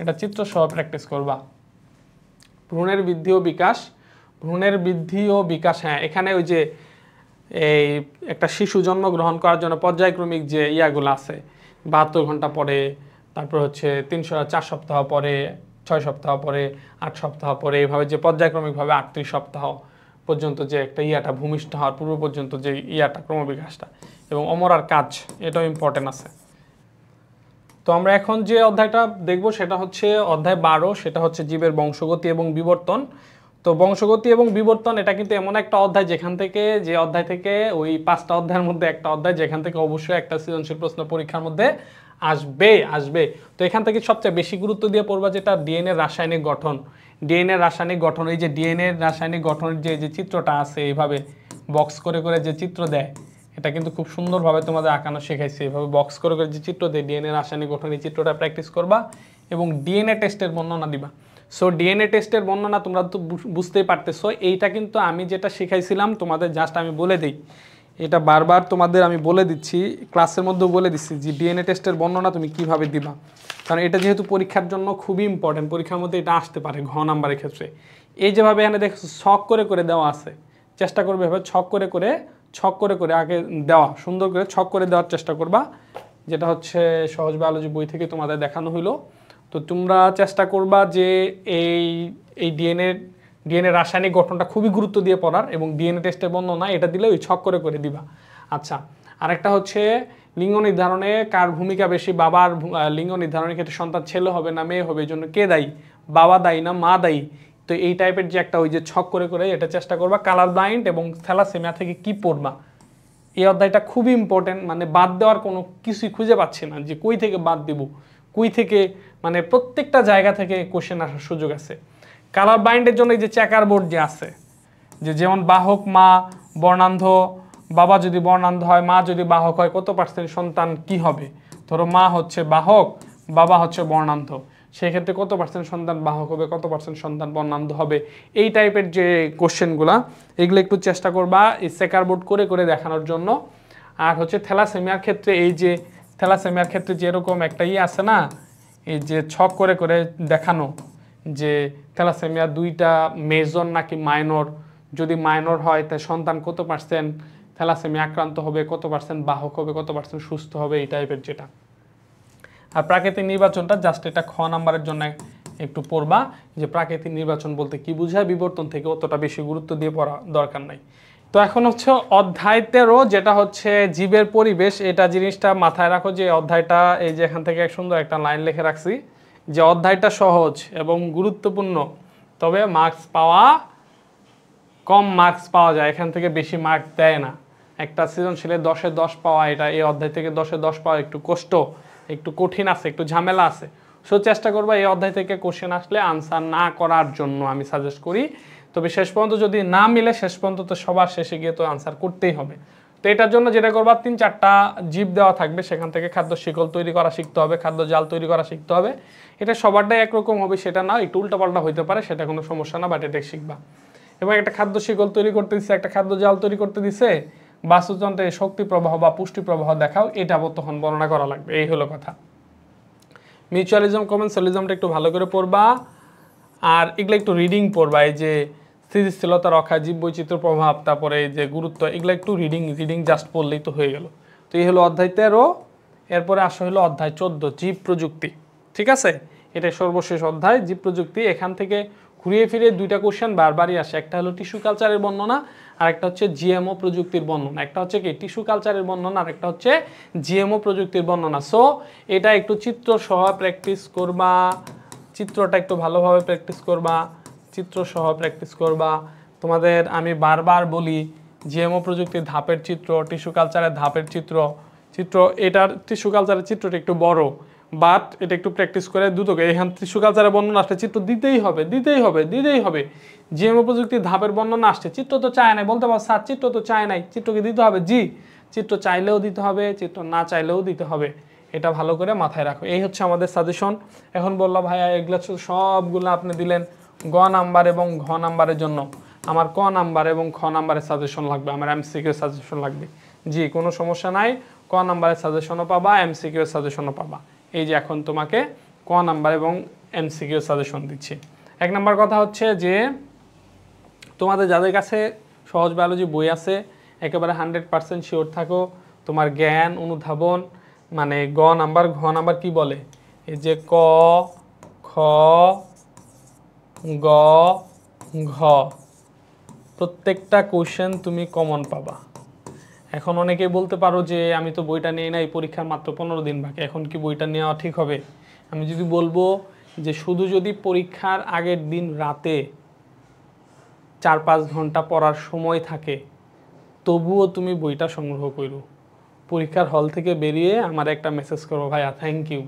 এটা চিত্র সহ প্র্যাকটিস করবা। ভ্রূণের বৃদ্ধি ও বিকাশ, হ্যাঁ এখানে ওই যে এই একটা শিশু জন্মগ্রহণ করার জন্য পর্যায়ক্রমিক যে ইয়াগুলো আছে, 72 ঘন্টা পরে, তারপর হচ্ছে 4 সপ্তাহ পরে, 6 সপ্তাহ পরে, 8 সপ্তাহ পরে, এইভাবে যে পর্যায়ক্রমিকভাবে 38 সপ্তাহ পর্যন্ত যে একটা ইয়াটা ভূমিষ্ঠ হওয়ার পূর্ব পর্যন্ত যে ইয়াটা ক্রমবিকাশটা, এবং অমরার কাজ, এটাও ইম্পর্টেন্ট আছে। তো আমরা এখন যে অধ্যায়টা দেখব সেটা হচ্ছে অধ্যায় 12, সেটা হচ্ছে জীবের বংশগতি এবং বিবর্তন। তো বংশগতি এবং বিবর্তন এটা কিন্তু এমন একটা অধ্যায় যে অধ্যায় থেকে ওই 5টা অধ্যায়ের মধ্যে একটা অধ্যায় যেখান থেকে অবশ্যই একটা সৃজনশীল প্রশ্ন পরীক্ষার মধ্যে আসবে। তো এখান থেকে সবচেয়ে বেশি গুরুত্ব দিয়ে পড়বা যেটা ডিএনএ রাসায়নিক গঠন। এই যে ডিএনএ রাসায়নিক গঠনের যে চিত্রটা আছে, এইভাবে বক্স করে করে যে চিত্র দেয়, এটা কিন্তু খুব সুন্দরভাবে তোমাদের আঁকানো শেখাইছে, এইভাবে বক্স করে করে যে চিত্র দেয় ডিএনএ রাসায়নিক গঠন, এই চিত্রটা প্র্যাকটিস করবা এবং ডিএনএ টেস্টের বর্ণনা দিবা। সো ডিএনএ টেস্টের বর্ণনা তোমরা তো বুঝতেই পারতেছো, এইটা কিন্তু আমি যেটা শিখাইছিলাম তোমাদের জাস্ট আমি বলে দিই, এটা বারবার তোমাদের আমি বলে দিচ্ছি, ক্লাসের মধ্যেও বলে দিচ্ছি যে ডিএনএ টেস্টের বর্ণনা তুমি কিভাবে দিবা, কারণ এটা যেহেতু পরীক্ষার জন্য খুবই ইম্পর্টেন্ট, পরীক্ষার মধ্যে এটা আসতে পারে ঘ নাম্বারের ক্ষেত্রে। এই যেভাবে এখানে দেখো ছক করে করে দেওয়া আছে, চেষ্টা করবে এভাবে ছক করে করে আগে দেওয়া, সুন্দর করে ছক করে দেওয়ার চেষ্টা করবা, যেটা হচ্ছে সহজ বায়োলজি বই থেকে তোমাদের দেখানো হইলো। তো তোমরা চেষ্টা করবা যে এই ডিএনএ রাসায়নিক গঠনটা খুবই গুরুত্ব দিয়ে পড়ার, এবং ডিএনএ টেস্টের বর্ণনা এটা দিলে ওই ছক করে করে দিবা। আচ্ছা, আরেকটা হচ্ছে লিঙ্গ নির্ধারণে কার ভূমিকা বেশি, বাবার লিঙ্গ নির্ধারণের ক্ষেত্রে সন্তান ছেলে হবে না মেয়ে হবে, এই জন্য কে দায়ী, বাবা দায়ী না মা দায়ী। তো এই টাইপের যে একটা ওই যে ছক করে করে এটা চেষ্টা করবা। কালার ব্লাইন্ড এবং থ্যালাসেমিয়া থেকে কি পড়বা, এই অধ্যায়টা খুবই ইম্পর্টেন্ট, মানে বাদ দেওয়ার কোনো কিছুই খুঁজে পাচ্ছি না যে কই থেকে বাদ দিব, কুই থেকে মানে প্রত্যেকটা জায়গা থেকে কোশ্চেন আসার সুযোগ আছে। কালার বাইন্ডের জন্য এই যে চেকার বোর্ড যে আছে, যে যেমন বাহক মা বর্ণান্ধ, বাবা যদি বর্ণান্ধ হয়, মা যদি বাহক হয়, কত পার্সেন্ট সন্তান কি হবে? ধরো মা হচ্ছে বাহক, বাবা হচ্ছে বর্ণান্ধ, সেই ক্ষেত্রে কত পার্সেন্ট সন্তান বাহক হবে, কত পার্সেন্ট সন্তান বর্ণান্ধ হবে, এই টাইপের যে কোশ্চেনগুলা, এগুলো একটু চেষ্টা করবা এই চেকার বোর্ড করে করে দেখানোর জন্য। আর হচ্ছে থ্যালাসেমিয়ার ক্ষেত্রে, এই যে থ্যালাসেমিয়ার ক্ষেত্রে যেরকম একটা আছে না, এই যে ছক করে করে দেখানো যে থ্যালাসেমিয়া দুইটা মেজর নাকি মাইনর, যদি মাইনর হয় তাই সন্তান কত পার্সেন্ট থ্যালাসেমিয়া আক্রান্ত হবে, কত পার্সেন্ট বাহক হবে, কত পার্সেন্ট সুস্থ হবে, এই টাইপের যেটা। আর প্রাকৃতিক নির্বাচনটা জাস্ট এটা খ নাম্বারের জন্য একটু পড়বা, যে প্রাকৃতিক নির্বাচন বলতে কি বোঝায়, বিবর্তন থেকে অতটা বেশি গুরুত্ব দিয়ে পড়া দরকার নাই। তো এখন হচ্ছে অধ্যায় 13, যেটা হচ্ছে জীবের পরিবেশ। এটা জিনিসটা মাথায় রাখো যে অধ্যায়টা, এই যে এখান থেকে এক সুন্দর একটা লাইন লিখে রাখছি যে অধ্যায়টা সহজ এবং গুরুত্বপূর্ণ, তবে মার্কস পাওয়া কম মার্কস পাওয়া যায়, এখান থেকে বেশি মার্কস দেয় না। একটা সৃজনশীলে 10-এ 10 পাওয়া, এটা এই অধ্যায় থেকে 10-এ 10 পাওয়া একটু কষ্ট, একটু কঠিন আছে, একটু ঝামেলা আছে। সো চেষ্টা করবা এই অধ্যায় থেকে কোশ্চেন আসলে আনসার না করার জন্য আমি সাজেস্ট করি। তবে শেষ পর্যন্ত যদি না মিলে, শেষ পর্যন্ত তো সবার শেষে গিয়ে তো আনসার করতেই হবে। তো এটার জন্য যেটা করবা, 3-4টা জীব দেওয়া থাকবে, সেখান থেকে খাদ্য শিকল তৈরি করা শিখতে হবে, খাদ্য জাল তৈরি করা শিখতে হবে। এটা সবারটাই একরকম হবে সেটা না, একটু উল্টাপাল্টা হইতে পারে, সেটা কোনো সমস্যা না, বাট এটা শিখবা। এবং একটা খাদ্য শিকল তৈরি করতে দিচ্ছে, একটা খাদ্য জাল তৈরি করতে দিচ্ছে, বাস্তুতন্ত্রে শক্তি প্রবাহ বা পুষ্টি প্রবাহ দেখাও, এটা তখন বর্ণনা করা লাগবে। এই হলো কথা। মিউচুয়ালিজম কমেন্সালিজমটা একটু ভালো করে পড়বা, আর এগুলো একটু রিডিং পড়বা। এই যে স্থিতিশীলতা রক্ষা, জীব বৈচিত্র্য প্রভাব, তারপরে এই যে গুরুত্ব, এগুলো একটু রিডিং জাস্ট পড়লেই তো হয়ে গেল। তো এই হলো অধ্যায় 13। এরপরে আসা হলো অধ্যায় 14, জীব প্রযুক্তি। ঠিক আছে, এটা সর্বশেষ অধ্যায়, জীব প্রযুক্তি। এখান থেকে ঘুরিয়ে ফিরে দুইটা কোশ্চেন বারবারই আসে, একটা হলো টিস্যু কালচারের বর্ণনা, আর একটা হচ্ছে জিএমও প্রযুক্তির বর্ণনা। একটা হচ্ছে কি টিস্যু কালচারের বর্ণনা, আর একটা হচ্ছে জিএমও প্রযুক্তির বর্ণনা। সো এটা একটু চিত্র সহ প্র্যাকটিস করবা, চিত্রটা একটু ভালোভাবে প্র্যাকটিস করবা, চিত্র সহ প্র্যাকটিস করবা। তোমাদের আমি বারবার বলি, জিএমও প্রযুক্তির ধাপের চিত্র, টিস্যু কালচারের ধাপের চিত্র, এটার টিস্যু কালচারের চিত্রটা একটু বড়, বাট এটা একটু প্র্যাকটিস করে দুটোকে, এখান টিস্যু কালচারের বর্ণনা আসলে চিত্র দিতেই হবে। জিএমও প্রযুক্তির ধাপের বর্ণনা আসছে, চিত্র তো চায় নাই, বলতে পারো স্যার চিত্র তো চায় নাই, চিত্রকে দিতে হবে। জি, চিত্র চাইলেও দিতে হবে, চিত্র না চাইলেও দিতে হবে, এটা ভালো করে মাথায় রাখো। এই হচ্ছে আমাদের সাজেশন। এখন বললো ভাইয়া এগুলো সবগুলো আপনি দিলেন গ নাম্বার এবং ঘ নাম্বারের জন্য, আমার ক নাম্বার এবং খ নাম্বারের সাজেশন লাগবে, আমার এমসিকিউ সাজেশন লাগবে। জি, কোনো সমস্যা নাই, ক নাম্বারের সাজেশনও পাবা, এমসিকিউ সাজেশনও পাবা। এই যে এখন তোমাকে ক নাম্বার এবং এমসিকিউ সাজেশন দিচ্ছি। 1 নাম্বার কথা হচ্ছে যে তোমাদের যাদের কাছে সহজ বায়োলজি বই আছে, একেবারে 100% শিওর থাকো তোমার জ্ঞান অনুধাবন, মানে গ নাম্বার ঘ নাম্বার কি বলে, এই যে ক খ গ ঘ, প্রত্যেকটা কোশ্চেন তুমি কমন পাবা। এখন অনেকেই বলতে পারো যে আমি তো বইটা নিয়ে নাই, পরীক্ষার মাত্র 15 দিন বাকি, এখন কি বইটা নেওয়া ঠিক হবে? আমি যদি বলবো যে শুধু যদি পরীক্ষার আগের দিন রাতে 4-5 ঘন্টা পড়ার সময় থাকে, তবুও তুমি বইটা সংগ্রহ করো। পরীক্ষার হল থেকে বেরিয়ে আমার একটা মেসেজ করো, ভাইয়া থ্যাংক ইউ,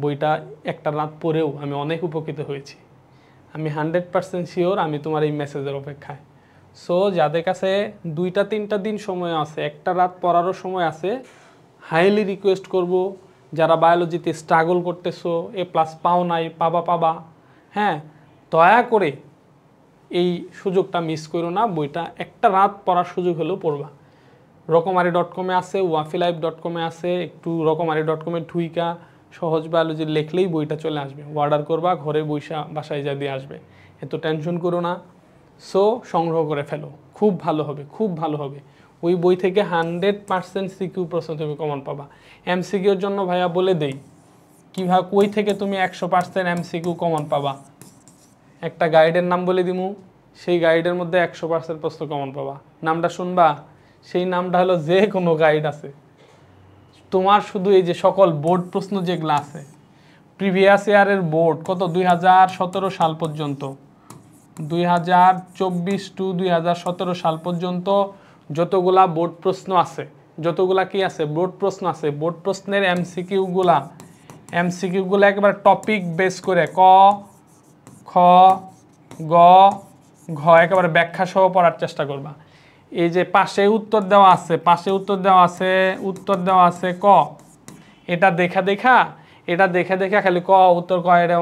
বইটা একটা রাত পড়েও আমি অনেক উপকৃত হয়েছি। আমি 100% শিওর আমি তোমার এই মেসেজের অপেক্ষায়। সো যাদের কাছে 2-3টা দিন সময় আছে, একটা রাত পড়ারও সময় আছে, হাইলি রিকোয়েস্ট করব, যারা বায়োলজিতে স্ট্রাগল করতেছো, A+ পাও নাই, পাবা, হ্যাঁ, দয়া করে এই সুযোগটা মিস করো না, বইটা একটা রাত পড়ার সুযোগ হলেও পড়বা। রকমারি.com-এ আছে, wafiLife.com-এ আছে, একটু রকমারি.com-এ ঢুইকা সহজ বায়োলজি লিখলেই বইটা চলে আসবে, অর্ডার করবা, ঘরে বাসায় যা দিয়ে আসবে, এত টেনশন করো না। সো সংগ্রহ করে ফেলো, খুব ভালো হবে। ওই বই থেকে 100% সিকিউ প্রশ্ন তুমি কমন পাবা। এমসিকিউর জন্য ভাইয়া বলে দেই কীভাবে, কই থেকে তুমি 100% এমসিকিউ কমন পাবা। একটা গাইডের নাম বলে দিমু, সেই গাইডের মধ্যে 100% প্রশ্ন কমন পাবা। নামটা শুনবা, সেই নামটা হলো যে কোনো গাইড আছে। তোমার শুধু এই যে সকল বোর্ড প্রশ্ন যেগুলো আছে, প্রিভিয়াস ইয়ারের বোর্ড কত 2017 সাল পর্যন্ত, 2024 টু 2017 সাল পর্যন্ত যতগুলা বোর্ড প্রশ্ন আছে, বোর্ড প্রশ্নের এমসিকিউগুলা এমসিকিউগুলো একেবারে টপিক বেস করে ক খ গ ঘ একেবারে ব্যাখ্যা সহ পড়ার চেষ্টা করবা। এই যে পাশে উত্তর দেওয়া আছে, উত্তর দেওয়া আছে ক, এটা দেখা খালি ক উত্তর ক, এটা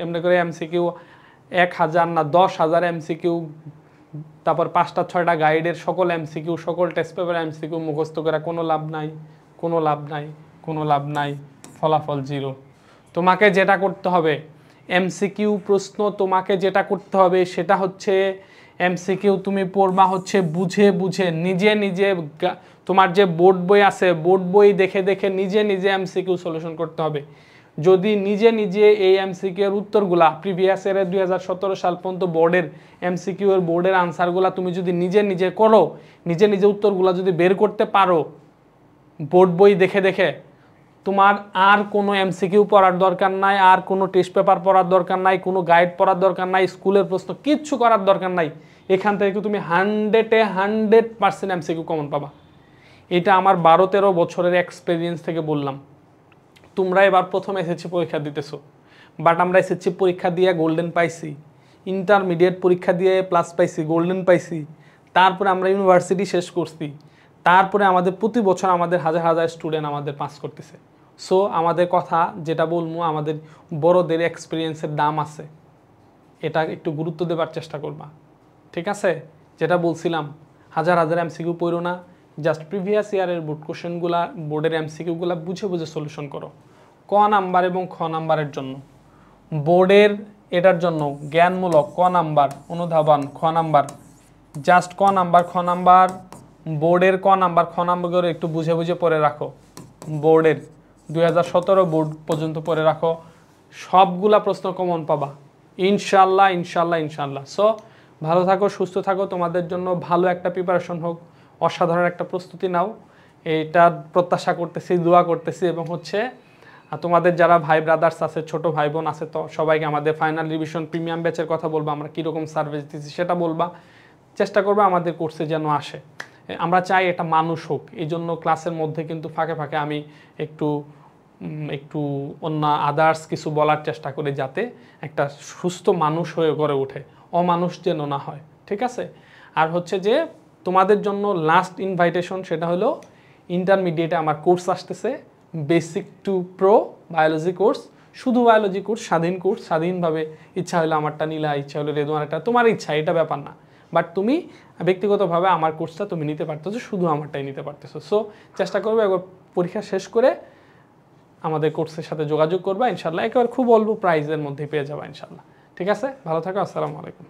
এমনি করে এমসিকিউ 1000 না 10,000 এমসিকিউ, তারপর 5টা 6টা গাইডের সকল এমসিকিউ, সকল টেস্ট পেপার এমসিকিউ মুখস্থ করে কোনো লাভ নাই, ফলাফল 0। তোমাকে যেটা করতে হবে এমসিকিউ প্রশ্ন, তোমাকে যেটা করতে হবে সেটা হচ্ছে এমসিকিউ তুমি পড়বা হচ্ছে বুঝে নিজে তোমার যে বোর্ড বই আছে, বোর্ড বই দেখে নিজে এমসিকিউ সলিউশন করতে হবে। যদি নিজে এই এমসিকিউ এর উত্তরগুলা প্রিভিয়াস ইয়ারের 2017 সাল পর্যন্ত বোর্ডের এমসিকিউ এর বোর্ডের আনসারগুলা তুমি যদি নিজে করো, নিজে উত্তরগুলা যদি বের করতে পারো বোর্ড বই দেখে, তোমার আর কোনো এমসিকিউ পড়ার দরকার নাই, আর কোনো টেস্ট পেপার পড়ার দরকার নাই, কোনো গাইড পড়ার দরকার নাই, স্কুলের প্রশ্ন কিচ্ছু করার দরকার নাই। এখান থেকে তুমি 100% এমসিকিউ কমন পাবা। এটা আমার 12-13 বছরের এক্সপিরিয়েন্স থেকে বললাম। তোমরা এবার প্রথম এসএসসি পরীক্ষা দিতেছো, বাট আমরা এসএসসি পরীক্ষা দিয়ে গোল্ডেন পাইছি, ইন্টারমিডিয়েট পরীক্ষা দিয়ে প্লাস পাইছি, গোল্ডেন পাইছি, তারপরে আমরা ইউনিভার্সিটি শেষ করছি, তারপরে আমাদের প্রতি বছর আমাদের হাজার স্টুডেন্ট আমাদের পাস করতেছে। সো আমাদের কথা যেটা বলবো, আমাদের বড়দের এক্সপিরিয়েন্সের দাম আছে, এটা একটু গুরুত্ব দেবার চেষ্টা করবা, ঠিক আছে? যেটা বলছিলাম, হাজার এমসিকিউ পড়ো না, জাস্ট প্রিভিয়াস ইয়ারের বোর্ড কোশ্চেনগুলা, বোর্ডের এমসিকিউগুলা বুঝে সলিউশন করো। ক নাম্বার এবং খ নাম্বারের জন্য বোর্ডের, এটার জন্য জ্ঞানমূলক ক নাম্বার, অনুধাবন খ নাম্বার, জাস্ট ক নাম্বার, বোর্ডের ক নাম্বার খ নাম্বার করে একটু বুঝে পড়ে রাখো। বোর্ডের 2017 বোর্ড পর্যন্ত পড়ে রাখো, সবগুলা প্রশ্ন কমন পাবা ইনশাল্লাহ। সো ভালো থাকো, সুস্থ থাকো, তোমাদের জন্য ভালো একটা প্রিপারেশন হোক, অসাধারণ একটা প্রস্তুতি নাও, এইটা প্রত্যাশা করতেছি, দোয়া করতেছি। এবং হচ্ছে তোমাদের যারা ভাই ব্রাদার্স আছে, ছোট ভাই বোন আছে, তো সবাইকে আমাদের ফাইনাল রিভিশন প্রিমিয়াম ব্যাচের কথা বলবা, আমরা কীরকম সার্ভিস দিচ্ছি সেটা বলবা, চেষ্টা করবা আমাদের কোর্সে যেন আসে। আমরা চাই এটা মানুষ হোক, এই জন্য ক্লাসের মধ্যে কিন্তু ফাঁকে আমি একটু অন্য আদার্স কিছু বলার চেষ্টা করি, যাতে একটা সুস্থ মানুষ হয়ে গড়ে ওঠে, অমানুষ যেন না হয়, ঠিক আছে? আর হচ্ছে যে তোমাদের জন্য লাস্ট ইনভাইটেশন, সেটা হলো ইন্টারমিডিয়েটে আমার কোর্স আসতেছে, basic to pro biology course, শুধু বায়োলজি কোর্স, স্বাধীনভাবে ইচ্ছা হলে আমারটা নিলা, ইচ্ছা হলে রেদওয়ানেরটা, তোমার ইচ্ছা, এটা ব্যাপার না। বাট তুমি ব্যক্তিগতভাবে আমার কোর্সটা তুমি নিতে পারতেছো, শুধু আমারটাই নিতে পারতেছো। সো চেষ্টা করবে একবার পরীক্ষা শেষ করে আমাদের কোর্সের সাথে যোগাযোগ করবা, ইনশাল্লাহ একেবারে খুব অল্প প্রাইসের মধ্যে পেয়ে যাবা ইনশাল্লাহ। ঠিক আছে, ভালো থাকো, আসসালামু আলাইকুম।